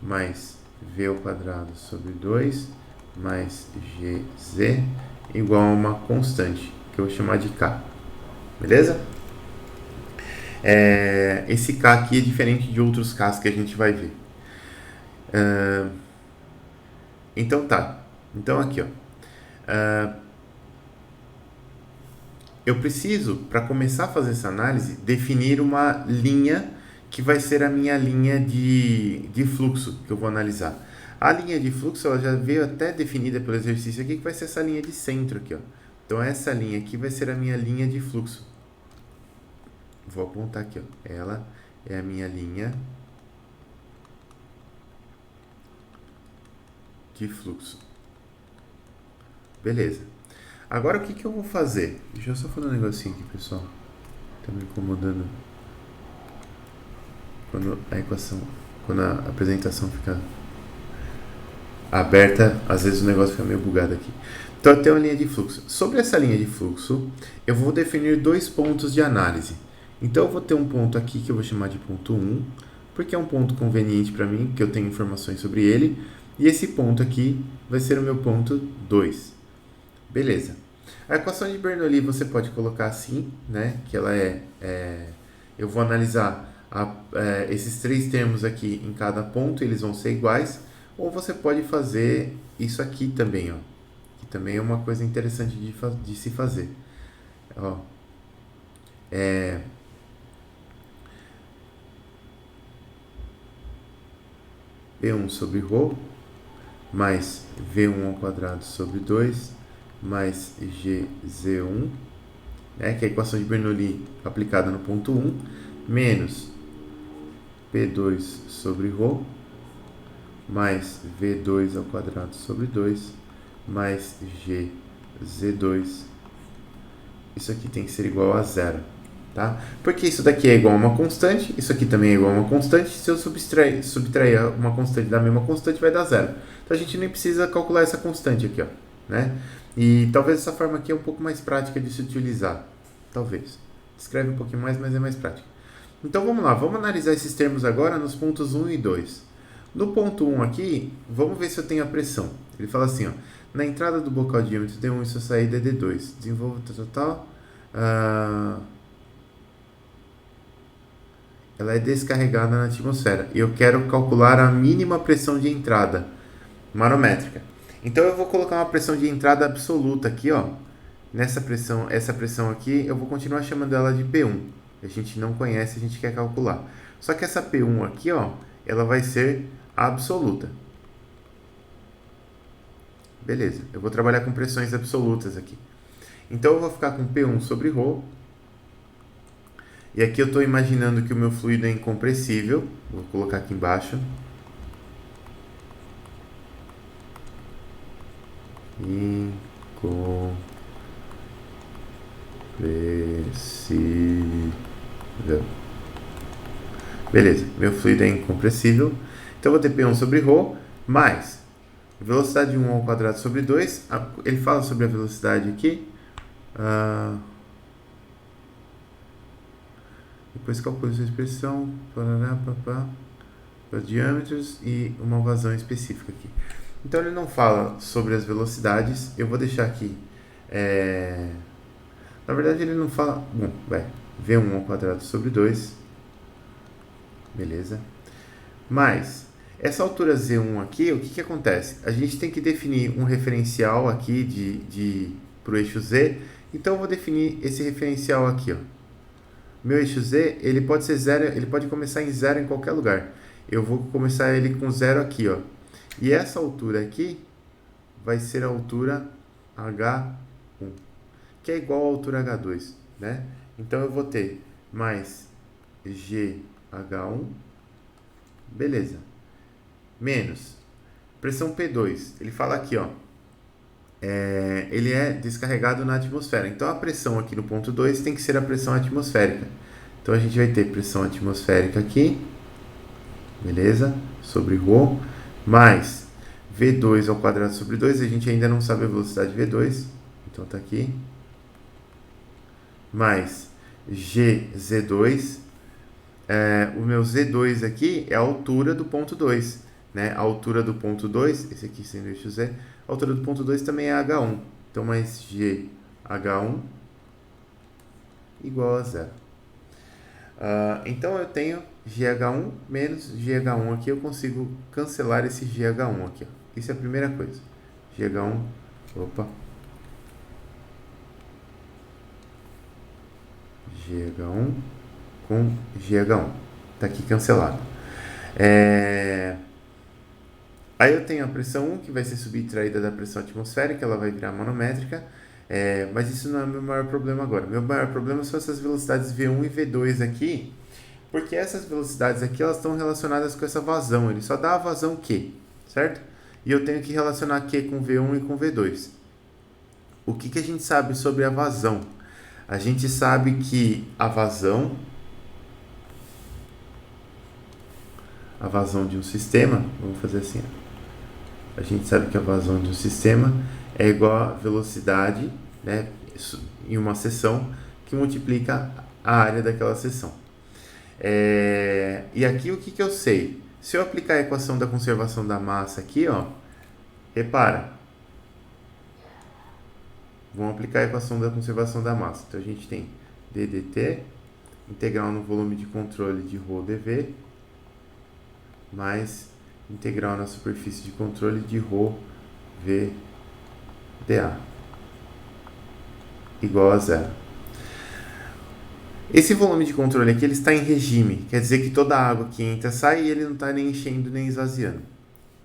mais V ao quadrado sobre 2 mais gz igual a uma constante, que eu vou chamar de k. Beleza? Esse k aqui é diferente de outros k's que a gente vai ver. Então tá. Então aqui, ó. Eu preciso, para começar a fazer essa análise, definir uma linha que vai ser a minha linha de fluxo que eu vou analisar. A linha de fluxo ela já veio até definida pelo exercício aqui, que vai ser essa linha de centro aqui, ó. Então essa linha aqui vai ser a minha linha de fluxo. Vou apontar aqui, ó. Ela é a minha linha de fluxo. Beleza. Agora o que eu vou fazer? Deixa eu só falar um negocinho aqui, pessoal. Tá me incomodando quando a apresentação fica aberta, às vezes o negócio fica meio bugado aqui. Então eu tenho uma linha de fluxo. Sobre essa linha de fluxo, eu vou definir dois pontos de análise. Então eu vou ter um ponto aqui que eu vou chamar de ponto 1, porque é um ponto conveniente para mim, que eu tenho informações sobre ele. E esse ponto aqui vai ser o meu ponto 2. Beleza. A equação de Bernoulli você pode colocar assim, né? Que ela eu vou analisar esses três termos aqui em cada ponto, eles vão ser iguais. Ou você pode fazer isso aqui também, ó. Que também é uma coisa interessante de se fazer. Ó. P1 sobre ρ mais V1 ao quadrado sobre 2 mais GZ1, né, que é a equação de Bernoulli aplicada no ponto 1, menos P2 sobre ρ mais V2 ao quadrado sobre 2 mais GZ2. Isso aqui tem que ser igual a zero, tá? Porque isso daqui é igual a uma constante, isso aqui também é igual a uma constante. Se eu subtrair uma constante da mesma constante, vai dar zero. Então a gente nem precisa calcular essa constante aqui, ó, né? E talvez essa forma aqui é um pouco mais prática de se utilizar. Talvez. Escreve um pouquinho mais, mas é mais prática. Então vamos lá, vamos analisar esses termos agora nos pontos 1 e 2. No ponto 1 aqui, vamos ver se eu tenho a pressão. Ele fala assim, ó, na entrada do bocal de diâmetro D1 e sua saída é D2. Desenvolva total. Ela é descarregada na atmosfera. E eu quero calcular a mínima pressão de entrada marométrica. Então eu vou colocar uma pressão de entrada absoluta aqui, ó. Essa pressão aqui, eu vou continuar chamando ela de P1. A gente não conhece, a gente quer calcular. Só que essa P1 aqui, ó, ela vai ser absoluta. Beleza, eu vou trabalhar com pressões absolutas aqui. Então eu vou ficar com P1 sobre ρ. E aqui eu estou imaginando que o meu fluido é incompressível. Vou colocar aqui embaixo. Incompressível. Beleza, meu fluido é incompressível. Então eu vou ter P1 sobre ρ mais velocidade de 1 ao quadrado sobre 2. Ele fala sobre a velocidade aqui. Depois calcule sua expressão. Os diâmetros e uma vazão específica aqui. Então ele não fala sobre as velocidades. Eu vou deixar aqui. Na verdade ele não fala. Bom, vai. V1 ao quadrado sobre 2. Beleza. Mas essa altura Z1 aqui, o que acontece? A gente tem que definir um referencial aqui para o eixo Z. Então eu vou definir esse referencial aqui, ó. Meu eixo Z, ele pode ser zero, ele pode começar em zero em qualquer lugar. Eu vou começar ele com zero aqui, ó. E essa altura aqui vai ser a altura H1, que é igual à altura H2, né? Então eu vou ter mais GH1, beleza, menos pressão P2. Ele fala aqui, ó, ele é descarregado na atmosfera. Então a pressão aqui no ponto 2 tem que ser a pressão atmosférica. Então a gente vai ter pressão atmosférica aqui, beleza, sobre ρ, mais V2 ao quadrado sobre 2. A gente ainda não sabe a velocidade de V2, então tá aqui, mais GZ2. O meu Z2 aqui é a altura do ponto 2, né? A altura do ponto 2, esse aqui sendo o eixo Z, A altura do ponto 2 também é H1. Então, mais GH1 igual a zero. Então, eu tenho GH1 menos GH1 aqui. Eu consigo cancelar esse GH1 aqui. Ó. Isso é a primeira coisa. GH1, opa. GH1 com GH1. Está aqui cancelado. Aí eu tenho a pressão 1, que vai ser subtraída da pressão atmosférica, ela vai virar manométrica, mas isso não é o meu maior problema agora. Meu maior problema são essas velocidades V1 e V2 aqui, porque essas velocidades aqui elas estão relacionadas com essa vazão, ele só dá a vazão Q, certo? E eu tenho que relacionar Q com V1 e com V2. O que a gente sabe sobre a vazão? A gente sabe que a vazão de um sistema, vamos fazer assim, ó. A gente sabe que a vazão de um sistema é igual a velocidade, né, em uma seção, que multiplica a área daquela seção. E aqui o que eu sei? Se eu aplicar a equação da conservação da massa aqui, ó, repara. Vamos aplicar a equação da conservação da massa. Então a gente tem ddt, integral no volume de controle de ρ dv, mais integral na superfície de controle de ρ v dA igual a zero. Esse volume de controle aqui ele está em regime, quer dizer que toda a água que entra sai e ele não está nem enchendo nem esvaziando.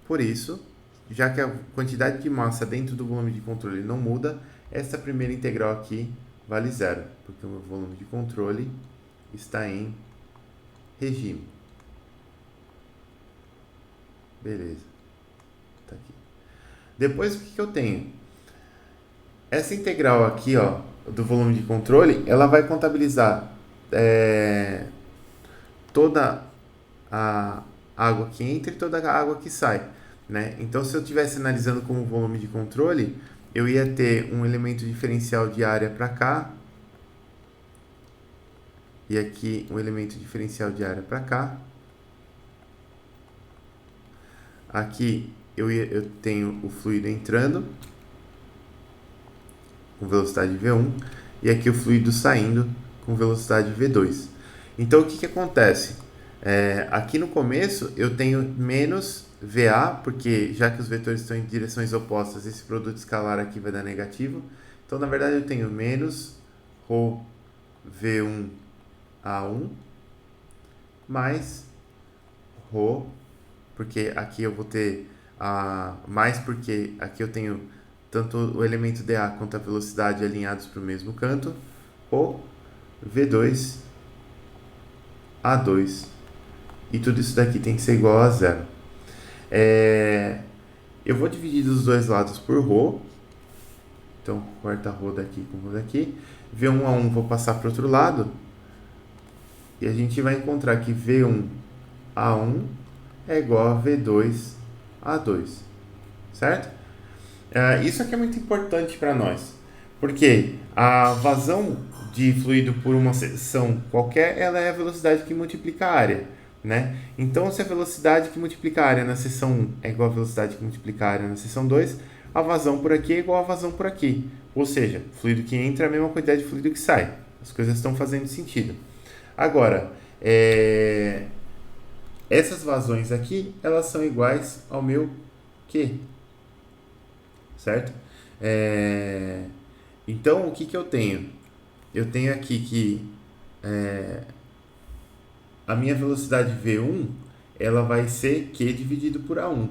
Por isso, já que a quantidade de massa dentro do volume de controle não muda, essa primeira integral aqui vale zero, porque o meu volume de controle está em regime. Beleza. Tá aqui. Depois o que eu tenho? Essa integral aqui, ó, do volume de controle, ela vai contabilizar toda a água que entra e toda a água que sai, né? Então, se eu estivesse analisando como volume de controle, eu ia ter um elemento diferencial de área para cá e aqui um elemento diferencial de área para cá. Aqui eu tenho o fluido entrando com velocidade V1 e aqui o fluido saindo com velocidade V2. Então, o que acontece? Aqui no começo eu tenho menos VA, porque já que os vetores estão em direções opostas, esse produto escalar aqui vai dar negativo. Então, na verdade, eu tenho menos ρ V1 A1 mais ρ, porque aqui eu vou ter mais, porque aqui eu tenho tanto o elemento dA quanto a velocidade alinhados para o mesmo canto, ou V2 A2. E tudo isso daqui tem que ser igual a zero. Eu vou dividir dos dois lados por ρ. Então, corta ρ daqui com ρ daqui. V1 A1 vou passar para o outro lado. E a gente vai encontrar que V1 A1 é igual a V2 A2. Certo? Isso aqui é muito importante para nós. Porque a vazão de fluido por uma seção qualquer, ela é a velocidade que multiplica a área, né? Então, se a velocidade que multiplica a área na seção 1 é igual à velocidade que multiplica a área na seção 2, a vazão por aqui é igual à vazão por aqui. Ou seja, o fluido que entra é a mesma quantidade de fluido que sai. As coisas estão fazendo sentido. Agora, essas vazões aqui, elas são iguais ao meu Q. Certo? Então, o que eu tenho? Eu tenho aqui que a minha velocidade V1 ela vai ser Q dividido por A1.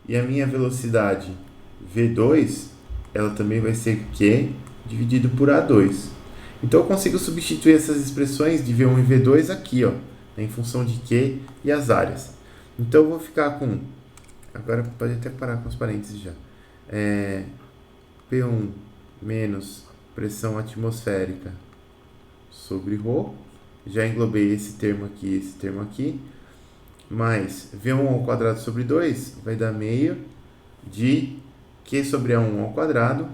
E a minha velocidade V2 ela também vai ser Q dividido por A2. Então eu consigo substituir essas expressões de V1 e V2 aqui, ó, em função de Q e as áreas. Então eu vou ficar com... Agora pode até parar com os parênteses já. P1 menos pressão atmosférica sobre ρ. Já englobei esse termo aqui. Mais V1 ao quadrado sobre 2 vai dar meio de Q sobre A1 ao quadrado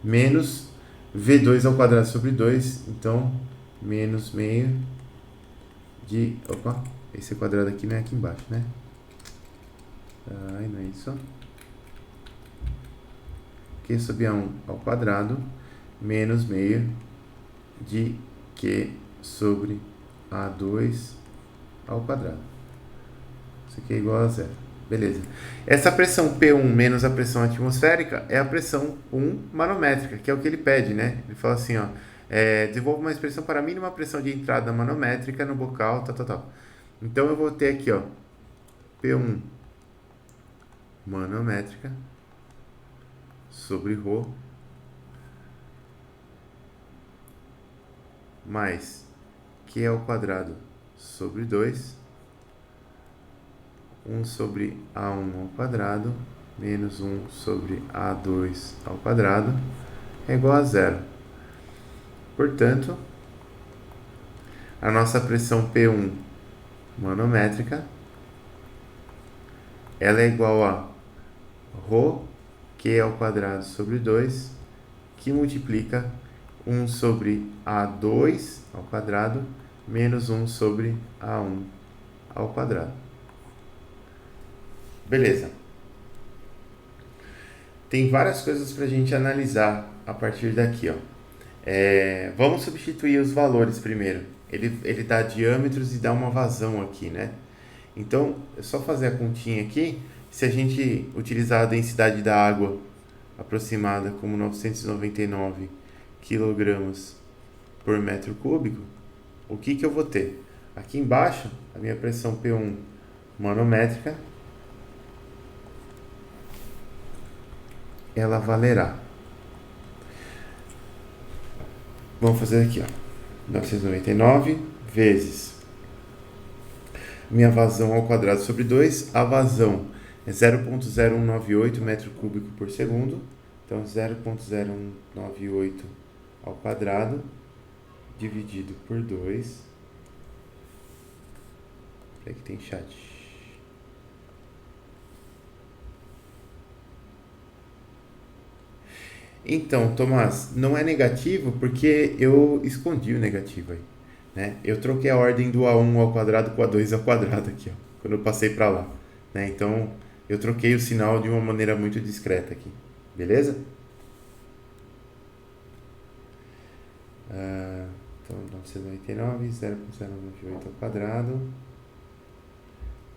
menos V2 ao quadrado sobre 2. Então, menos meio de... Opa, esse quadrado aqui não é aqui embaixo, né? Ai, não é isso. Q sobre A1 ao quadrado menos meio de Q sobre A2 ao quadrado. Isso aqui é igual a zero. Beleza. Essa pressão P1 menos a pressão atmosférica é a pressão 1 manométrica, que é o que ele pede, né? Ele fala assim, ó, desenvolva uma expressão para a mínima pressão de entrada manométrica no bocal, tal. Então, eu vou ter aqui, ó, P1 manométrica sobre ρ mais Q ao quadrado sobre 2, 1 sobre A1 ao quadrado menos 1 sobre A2 ao quadrado é igual a zero. Portanto, a nossa pressão P1 manométrica ela é igual a ρ Q ao quadrado sobre 2, que multiplica 1 sobre A2 ao quadrado menos 1 sobre A1 ao quadrado. Beleza. Tem várias coisas para a gente analisar a partir daqui, ó. Vamos substituir os valores primeiro. Ele dá diâmetros e dá uma vazão aqui, né? Então, é só fazer a continha aqui. Se a gente utilizar a densidade da água aproximada como 999 kg por metro cúbico, o que eu vou ter? Aqui embaixo, a minha pressão P1 manométrica, ela valerá. Vamos fazer aqui, ó, 999 vezes minha vazão ao quadrado sobre 2. A vazão é 0,0198 metro cúbico por segundo. Então, 0,0198 ao quadrado dividido por 2. Aqui tem chat. Então, Tomás, não é negativo porque eu escondi o negativo aí, né? Eu troquei a ordem do A1 ao quadrado com o A2 ao quadrado aqui, ó, quando eu passei para lá, né? Então, eu troquei o sinal de uma maneira muito discreta aqui, beleza? Então, 999, 0,098 ao quadrado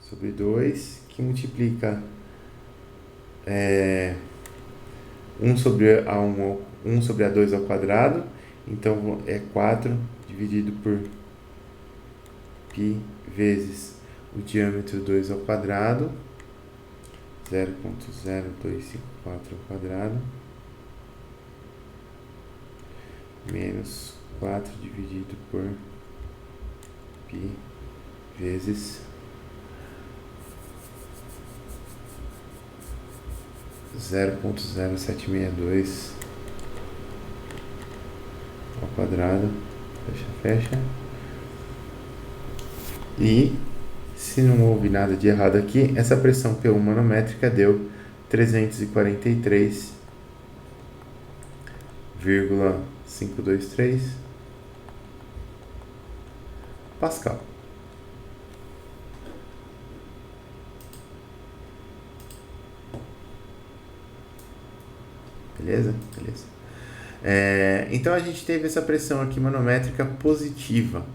sobre 2, que multiplica 1 sobre A1, 1 sobre A2 ao quadrado, então é 4 dividido por π vezes o diâmetro 2 ao quadrado, 0,0254 ao quadrado, menos 4 dividido por π vezes 0,0762 ao quadrado, fecha. E, se não houve nada de errado aqui, essa pressão P1 manométrica deu 343,523 Pascal. Beleza? Beleza. Então a gente teve essa pressão aqui manométrica positiva.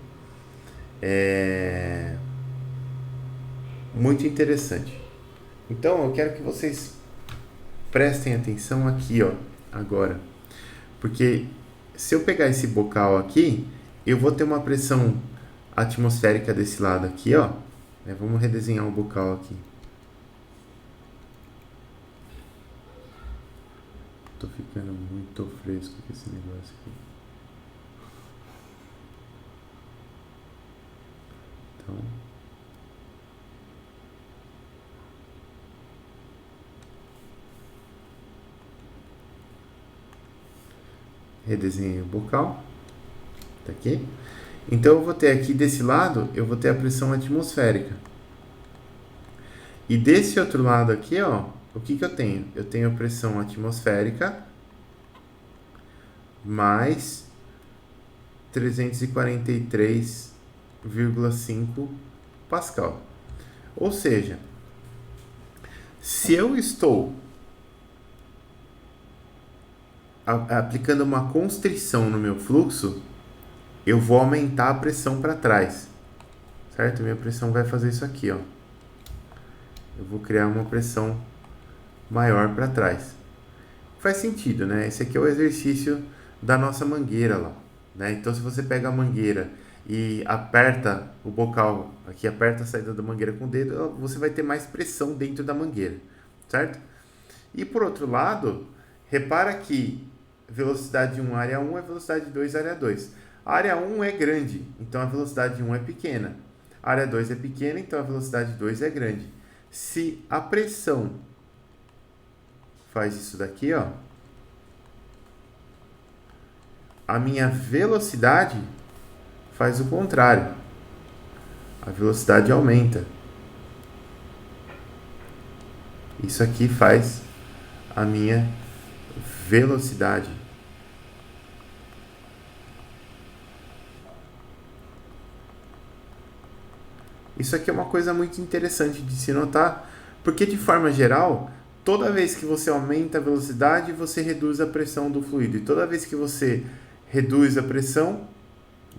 Muito interessante. Então eu quero que vocês prestem atenção aqui, ó, agora. Porque se eu pegar esse bocal aqui, eu vou ter uma pressão atmosférica desse lado aqui, ó. Vamos redesenhar o bocal aqui. Tô ficando muito fresco com esse negócio aqui. Então, redesenhei o bocal. Tá aqui. Então eu vou ter aqui desse lado, eu vou ter a pressão atmosférica. E desse outro lado aqui, ó, o que eu tenho? Eu tenho a pressão atmosférica mais 343,5 Pascal. Ou seja, se eu estou aplicando uma constrição no meu fluxo, eu vou aumentar a pressão para trás, certo? Minha pressão vai fazer isso aqui, ó. Eu vou criar uma pressão maior para trás. Faz sentido, né? Esse aqui é o exercício da nossa mangueira lá, né? Então, se você pega a mangueira e aperta o bocal, aqui aperta a saída da mangueira com o dedo, você vai ter mais pressão dentro da mangueira, certo? E por outro lado, repara que velocidade 1, área 1 é velocidade 2, área 2. A área 1 é grande, então a velocidade 1 é pequena. A área 2 é pequena, então a velocidade 2 é grande. Se a pressão faz isso daqui, ó, a minha velocidade faz o contrário. A velocidade aumenta. Isso aqui faz a minha velocidade. Isso aqui é uma coisa muito interessante de se notar, porque de forma geral, toda vez que você aumenta a velocidade, você reduz a pressão do fluido. E toda vez que você reduz a pressão,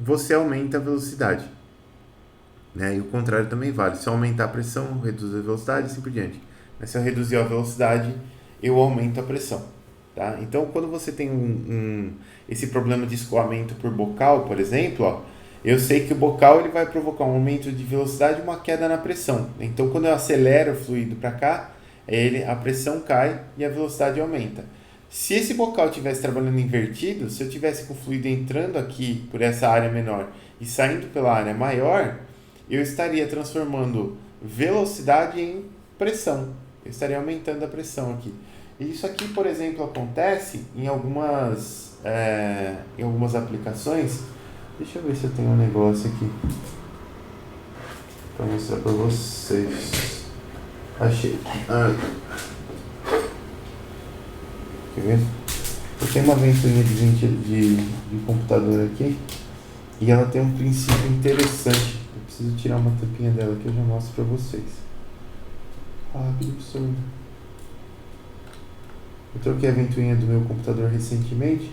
você aumenta a velocidade. Né? E o contrário também vale. Se eu aumentar a pressão, eu reduzo a velocidade e assim por diante. Mas se eu reduzir a velocidade, eu aumento a pressão. Tá? Então, quando você tem esse problema de escoamento por bocal, por exemplo, ó, eu sei que o bocal ele vai provocar um aumento de velocidade e uma queda na pressão. Então, quando eu acelero o fluido para cá, a pressão cai e a velocidade aumenta. Se esse bocal estivesse trabalhando invertido, se eu tivesse com o fluido entrando aqui por essa área menor e saindo pela área maior, eu estaria transformando velocidade em pressão. Eu estaria aumentando a pressão aqui. E isso aqui, por exemplo, acontece em algumas aplicações. Deixa eu ver se eu tenho um negócio aqui para mostrar para vocês. Achei. Quer ver? Eu tenho uma ventoinha de computador aqui e ela tem um princípio interessante. Eu preciso tirar uma tampinha dela que eu já mostro para vocês. Que absurdo. Eu troquei a ventoinha do meu computador recentemente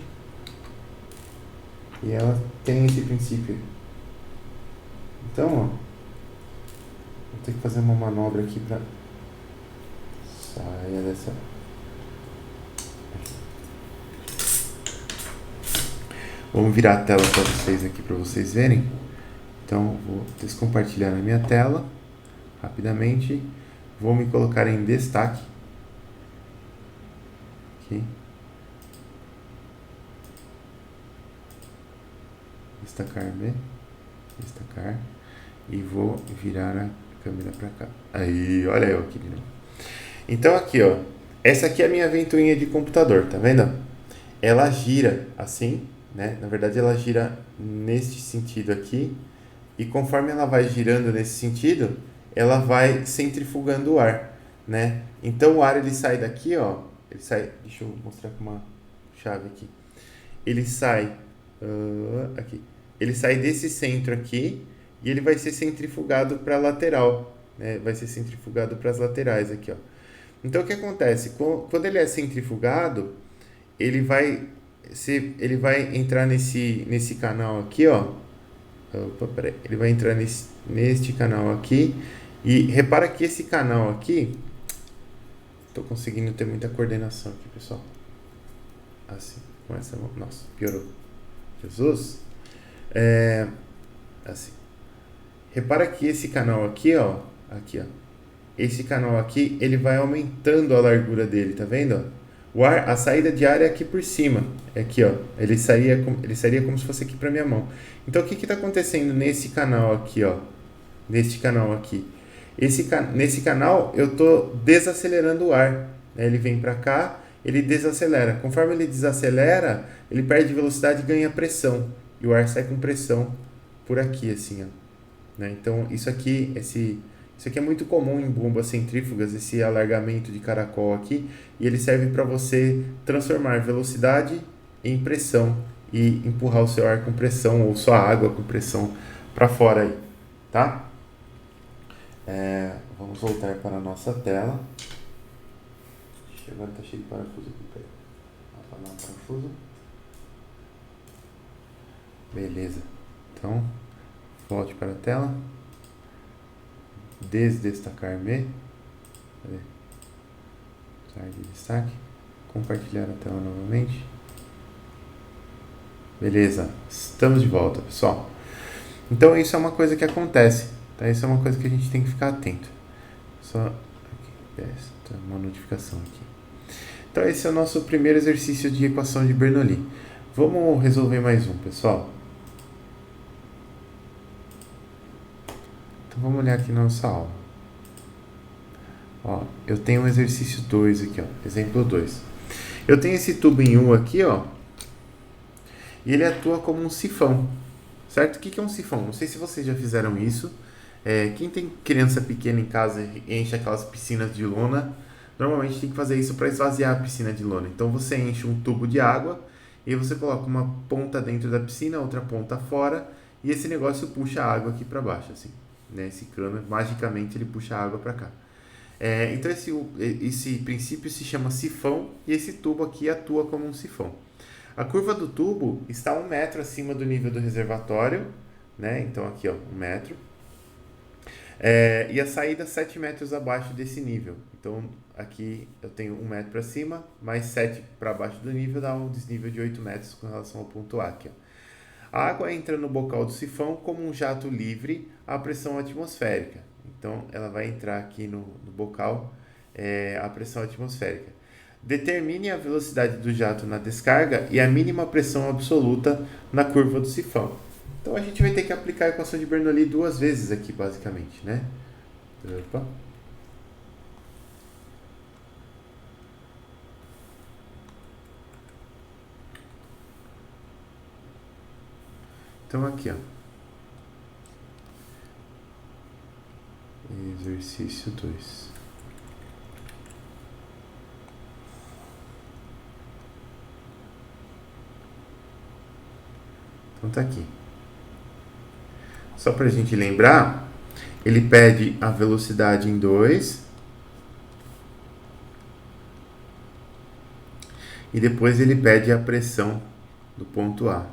e ela tem esse princípio. Então, ó, vou ter que fazer uma manobra aqui para sair dessa. Vamos virar a tela para vocês aqui para vocês verem. Então, vou descompartilhar a minha tela rapidamente. Vou me colocar em destaque. Aqui. Destacar, né? Destacar. E vou virar a câmera para cá. Aí, olha eu aqui de novo. Então, aqui, ó. Essa aqui é a minha ventoinha de computador, tá vendo? Ela gira assim, né? Na verdade, ela gira neste sentido aqui. E conforme ela vai girando nesse sentido, ela vai centrifugando o ar, né? Então o ar ele sai daqui, ó, ele sai, deixa eu mostrar com uma chave aqui. Ele sai aqui. Ele sai desse centro aqui e ele vai ser centrifugado para a lateral, né? Vai ser centrifugado para as laterais aqui, ó. Então o que acontece? Quando ele é centrifugado, ele vai entrar nesse canal aqui, ó. Opa, peraí. Ele vai entrar neste canal aqui. E repara que esse canal aqui, tô conseguindo ter muita coordenação aqui, pessoal. Assim, com essa mão. Nossa, piorou. Jesus. Assim. Repara que esse canal aqui, ó. Aqui, ó. Esse canal aqui, ele vai aumentando a largura dele, tá vendo? A saída de ar é aqui por cima. É aqui, ó. Ele sairia como se fosse aqui para minha mão. Então, o que está acontecendo nesse canal aqui, ó? Neste canal aqui. Nesse canal, eu estou desacelerando o ar. Né? Ele vem para cá, ele desacelera. Conforme ele desacelera, ele perde velocidade e ganha pressão. E o ar sai com pressão por aqui, assim, ó. Né? Então, isso aqui é muito comum em bombas centrífugas, esse alargamento de caracol aqui, e ele serve para você transformar velocidade em pressão, e empurrar o seu ar com pressão ou sua água com pressão para fora aí, tá? Vamos voltar para a nossa tela. Agora tá cheio de parafuso aqui, peraí. Apagar o parafuso. Beleza. Então, volte para a tela. Desdestacar-me. Cadê? Usar de destaque. Compartilhar a tela novamente. Beleza. Estamos de volta, pessoal. Então, isso é uma coisa que acontece. Tá? Isso é uma coisa que a gente tem que ficar atento. Só aqui, uma notificação aqui. Então, esse é o nosso primeiro exercício de equação de Bernoulli. Vamos resolver mais um, pessoal. Então, vamos olhar aqui na nossa aula. Ó, eu tenho um exercício 2 aqui, ó. Exemplo 2. Eu tenho esse tubo em U aqui, ó. E ele atua como um sifão. Certo? O que é um sifão? Não sei se vocês já fizeram isso. Quem tem criança pequena em casa e enche aquelas piscinas de lona, normalmente tem que fazer isso para esvaziar a piscina de lona. Então você enche um tubo de água e você coloca uma ponta dentro da piscina, outra ponta fora, e esse negócio puxa a água aqui para baixo, assim, né? Esse cano, magicamente, ele puxa a água para cá. Então esse princípio se chama sifão e esse tubo aqui atua como um sifão. A curva do tubo está 1 metro acima do nível do reservatório, né? Então aqui, ó, 1 metro. E a saída 7 metros abaixo desse nível. Então aqui eu tenho 1 metro para cima, mais 7 para baixo do nível, dá um desnível de 8 metros com relação ao ponto A aqui, ó. A água entra no bocal do sifão como um jato livre à pressão atmosférica. Então ela vai entrar aqui no bocal à pressão atmosférica. Determine a velocidade do jato na descarga e a mínima pressão absoluta na curva do sifão. Então a gente vai ter que aplicar a equação de Bernoulli 2 vezes aqui, basicamente, né? Opa. Então aqui, ó. Exercício 2. Então tá aqui. Só pra gente lembrar, ele pede a velocidade em 2 e depois ele pede a pressão do ponto A.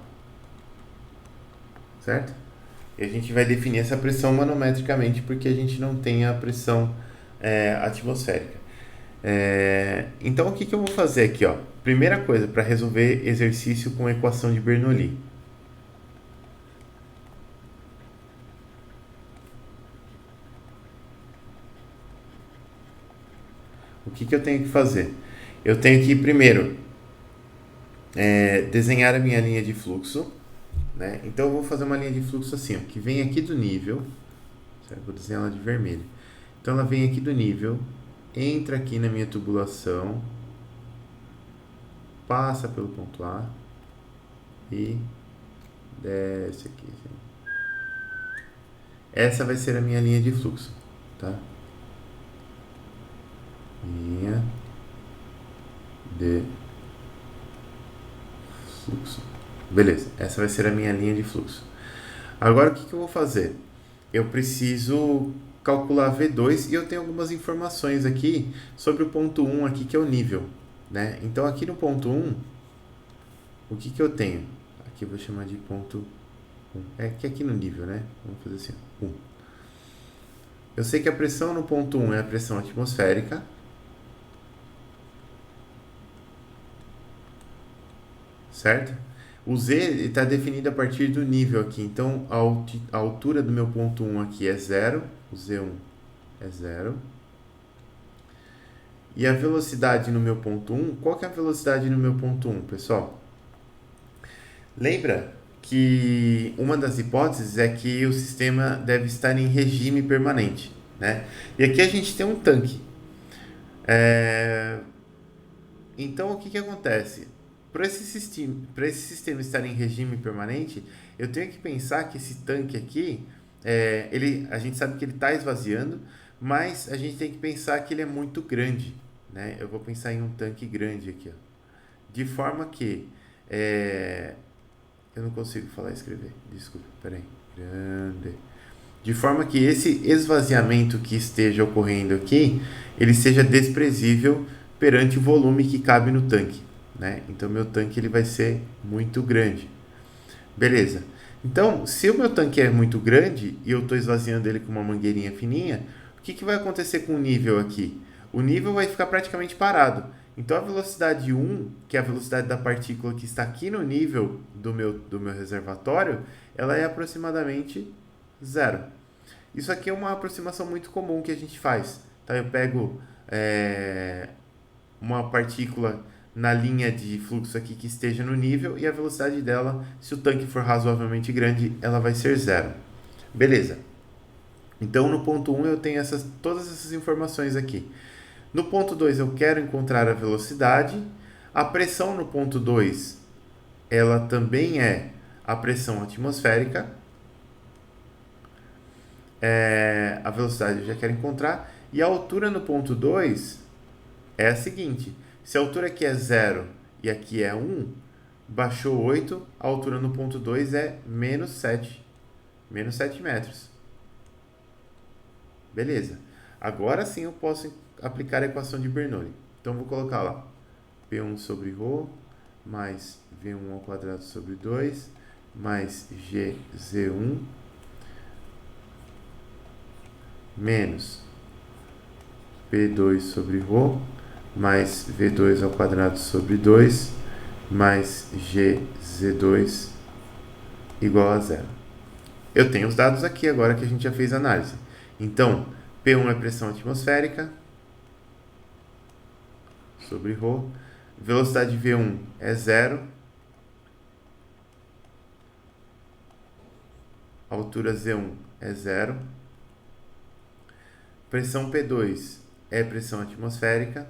Certo? E a gente vai definir essa pressão manometricamente porque a gente não tem a pressão atmosférica. Então o que eu vou fazer aqui, ó? Primeira coisa, para resolver exercício com equação de Bernoulli. O que eu tenho que fazer? Eu tenho que primeiro desenhar a minha linha de fluxo, né? Então eu vou fazer uma linha de fluxo assim, ó, que vem aqui do nível, certo? Vou desenhar ela de vermelho. Então ela vem aqui do nível, entra aqui na minha tubulação, passa pelo ponto A e desce aqui. Assim. Essa vai ser a minha linha de fluxo, tá? Linha de fluxo. Beleza, essa vai ser a minha linha de fluxo. Agora o que eu vou fazer? Eu preciso calcular V2 e eu tenho algumas informações aqui sobre o ponto 1 aqui, que é o nível, né? Então aqui no ponto 1, o que eu tenho? Aqui eu vou chamar de ponto 1. Que aqui no nível, né? Vamos fazer assim, 1. Eu sei que a pressão no ponto 1 é a pressão atmosférica. Certo? O Z está definido a partir do nível aqui. Então, a altura do meu ponto 1 aqui é 0. O Z1 é 0. E a velocidade no meu ponto 1, qual que é a velocidade no meu ponto 1, pessoal? Lembra que uma das hipóteses é que o sistema deve estar em regime permanente, né? E aqui a gente tem um tanque. Então, o que acontece? Para esse sistema estar em regime permanente, eu tenho que pensar que esse tanque aqui, a gente sabe que ele está esvaziando, mas a gente tem que pensar que ele é muito grande, né? Eu vou pensar em um tanque grande aqui, ó. De forma que Eu não consigo falar e escrever. Desculpa, peraí. Grande. De forma que esse esvaziamento que esteja ocorrendo aqui, ele seja desprezível perante o volume que cabe no tanque, né? Então, meu tanque ele vai ser muito grande. Beleza. Então, se o meu tanque é muito grande e eu estou esvaziando ele com uma mangueirinha fininha, o que vai acontecer com o nível aqui? O nível vai ficar praticamente parado. Então, a velocidade 1, que é a velocidade da partícula que está aqui no nível do meu reservatório, ela é aproximadamente zero. Isso aqui é uma aproximação muito comum que a gente faz. Tá? Eu pego uma partícula na linha de fluxo aqui que esteja no nível e a velocidade dela, se o tanque for razoavelmente grande, ela vai ser zero. Beleza. Então, no ponto 1 eu tenho todas essas informações aqui. No ponto 2 eu quero encontrar a velocidade. A pressão no ponto 2, ela também é a pressão atmosférica. A velocidade eu já quero encontrar. E a altura no ponto 2 é a seguinte. Se a altura aqui é 0 e aqui é 1, baixou 8, a altura no ponto 2 é menos 7 metros. Beleza. Agora sim eu posso aplicar a equação de Bernoulli. Então, vou colocar lá P1 sobre ρ mais V1 ao quadrado sobre 2 mais GZ1 menos P2 sobre ρ mais V2 ao quadrado sobre 2 mais GZ2 igual a zero. Eu tenho os dados aqui agora que a gente já fez a análise. Então, P1 é pressão atmosférica sobre ρ. Velocidade V1 é zero. Altura Z1 é zero. Pressão P2 é pressão atmosférica.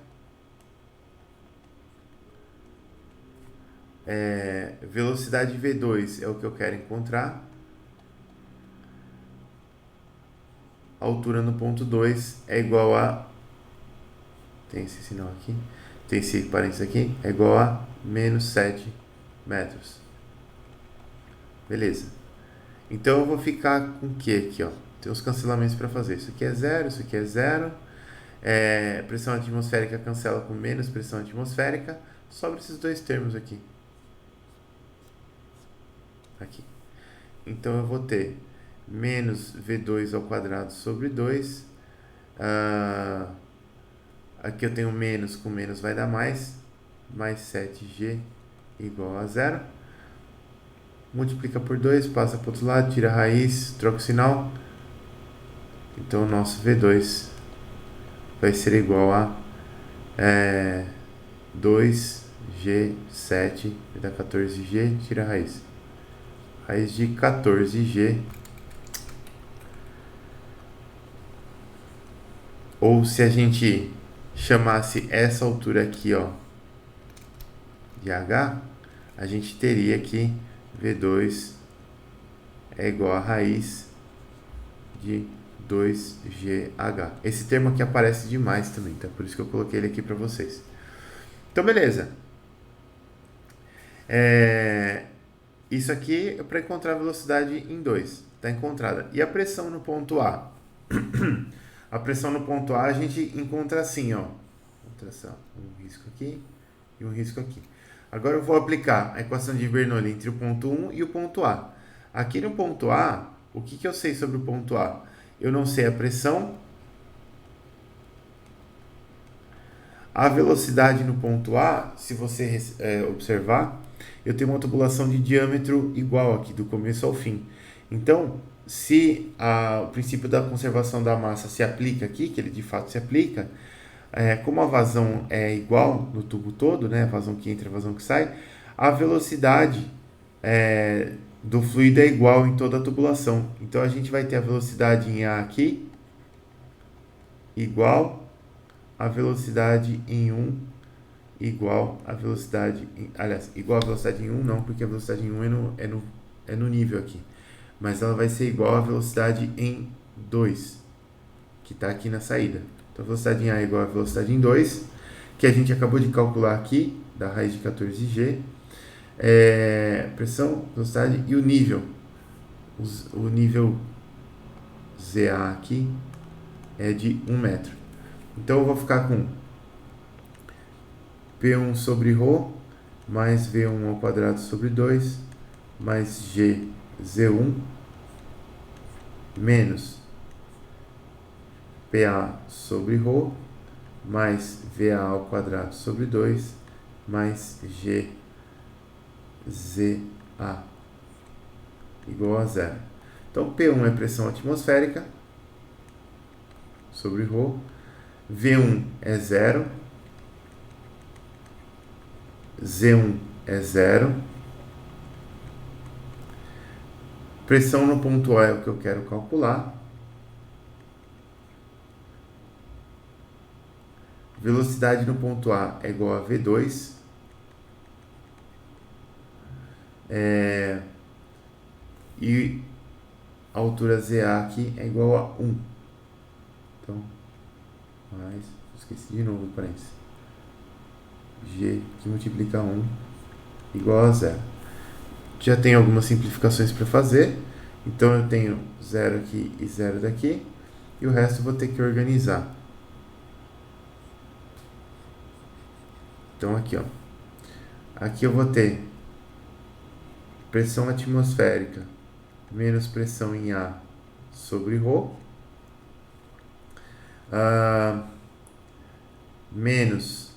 Velocidade V2 é o que eu quero encontrar. A altura no ponto 2 é igual a... Tem esse sinal aqui. Tem esse parênteses aqui. É igual a menos 7 metros. Beleza. Então, eu vou ficar com o que aqui, ó? Tem os cancelamentos para fazer. Isso aqui é zero, isso aqui é zero. Pressão atmosférica cancela com menos pressão atmosférica. Sobra esses dois termos aqui. Aqui. Então, eu vou ter menos V2 ao quadrado sobre 2. Aqui eu tenho menos, com menos vai dar mais. Mais 7G igual a zero. Multiplica por 2, passa para o outro lado, tira a raiz, troca o sinal. Então, o nosso V2 vai ser igual a 2G7, vai dar 14G, tira a raiz. Raiz de 14G. Ou se a gente chamasse essa altura aqui, ó, de H, a gente teria aqui V2 é igual a raiz de 2GH. Esse termo aqui aparece demais também, tá? Por isso que eu coloquei ele aqui para vocês. Então, beleza. Isso aqui é para encontrar a velocidade em 2. Está encontrada. E a pressão no ponto A? A pressão no ponto A a gente encontra assim, ó. Um risco aqui e um risco aqui. Agora eu vou aplicar a equação de Bernoulli entre o ponto 1 e o ponto A. Aqui no ponto A, o que eu sei sobre o ponto A? Eu não sei a pressão. A velocidade no ponto A, se você observar, eu tenho uma tubulação de diâmetro igual aqui, do começo ao fim. Então, se o princípio da conservação da massa se aplica aqui, que ele de fato se aplica, como a vazão é igual no tubo todo, né, a vazão que entra e a vazão que sai, a velocidade do fluido é igual em toda a tubulação. Então, a gente vai ter a velocidade em A aqui igual a velocidade em 1 igual a velocidade igual a velocidade em 1 não, porque a velocidade em 1 é no nível aqui, mas ela vai ser igual a velocidade em 2 que está aqui na saída. Então a velocidade em A é igual a velocidade em 2, que a gente acabou de calcular aqui, da raiz de 14G, Pressão, velocidade e o nível. O nível ZA aqui é de 1 metro. Então eu vou ficar com P1 sobre ρ mais V1 ao quadrado sobre 2 mais G Z1 menos PA sobre ρ mais VA ao quadrado sobre 2 mais G ZA igual a zero. Então P1 é pressão atmosférica sobre ρ, V1 é zero, Z1 é zero, pressão no ponto A é o que eu quero calcular, velocidade no ponto A é igual a V2, e a altura ZA aqui é igual a 1. Então, esqueci de novo o parênteses. G que multiplica 1 igual a zero. Já tem algumas simplificações para fazer. Então eu tenho 0 aqui e 0 daqui. E o resto eu vou ter que organizar. Então aqui, ó. Aqui eu vou ter pressão atmosférica menos pressão em A sobre ρ, menos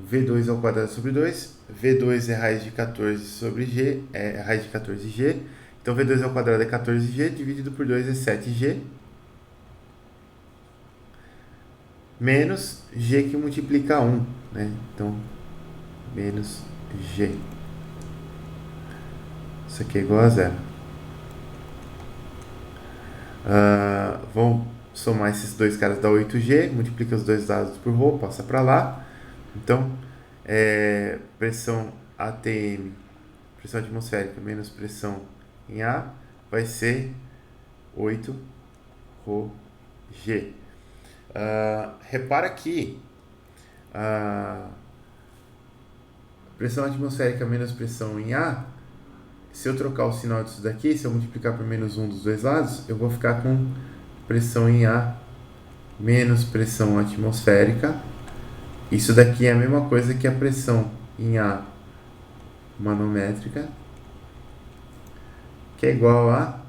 V2 ao quadrado sobre 2. V2 é raiz de 14 sobre G, é raiz de 14G. Então V2 ao quadrado é 14G, dividido por 2 é 7G. Menos G que multiplica 1, né? Então, menos G. Isso aqui é igual a zero. Vamos somar esses dois caras, dá 8G, multiplica os dois lados por ρ, passa para lá. Então, pressão ATM, pressão atmosférica menos pressão em A, vai ser 8 ρg. Repara que pressão atmosférica menos pressão em A, se eu trocar o sinal disso daqui, se eu multiplicar por menos 1 dos dois lados, eu vou ficar com pressão em A menos pressão atmosférica. Isso daqui é a mesma coisa que a pressão em A manométrica, que é igual a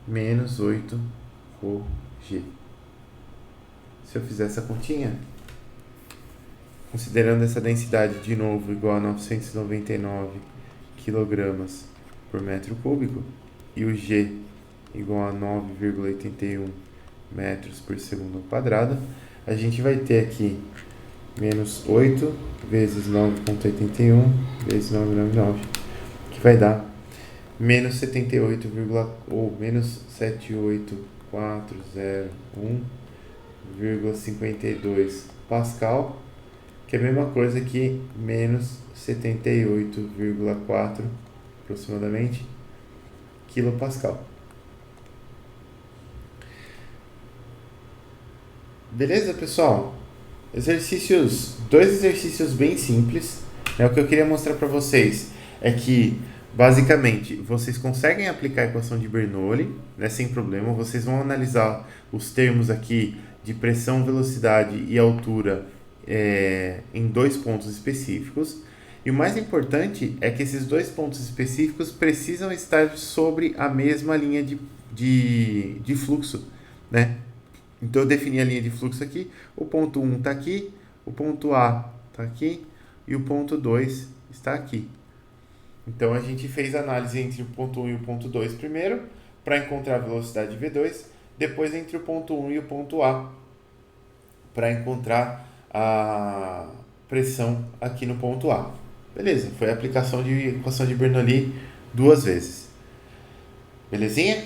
menos 8 ρg. Se eu fizer essa continha, considerando essa densidade de novo igual a 999 kg por metro cúbico e o G igual a 9,81 metros por segundo ao quadrado, a gente vai ter aqui menos 8 vezes 9,81 vezes 999, que vai dar menos 78, ou menos 78401,52 Pascal, que é a mesma coisa que menos 78,4 aproximadamente quilopascal. Beleza, pessoal? Dois exercícios bem simples. O que eu queria mostrar para vocês é que, basicamente, vocês conseguem aplicar a equação de Bernoulli, né, sem problema. Vocês vão analisar os termos aqui de pressão, velocidade e altura em dois pontos específicos. E o mais importante é que esses dois pontos específicos precisam estar sobre a mesma linha de fluxo, né? Então eu defini a linha de fluxo aqui, o ponto 1 está aqui, o ponto A está aqui e o ponto 2 está aqui. Então a gente fez a análise entre o ponto 1 e o ponto 2 primeiro, para encontrar a velocidade V2, depois entre o ponto 1 e o ponto A, para encontrar a pressão aqui no ponto A. Beleza, foi a aplicação de equação de Bernoulli 2 vezes. Belezinha?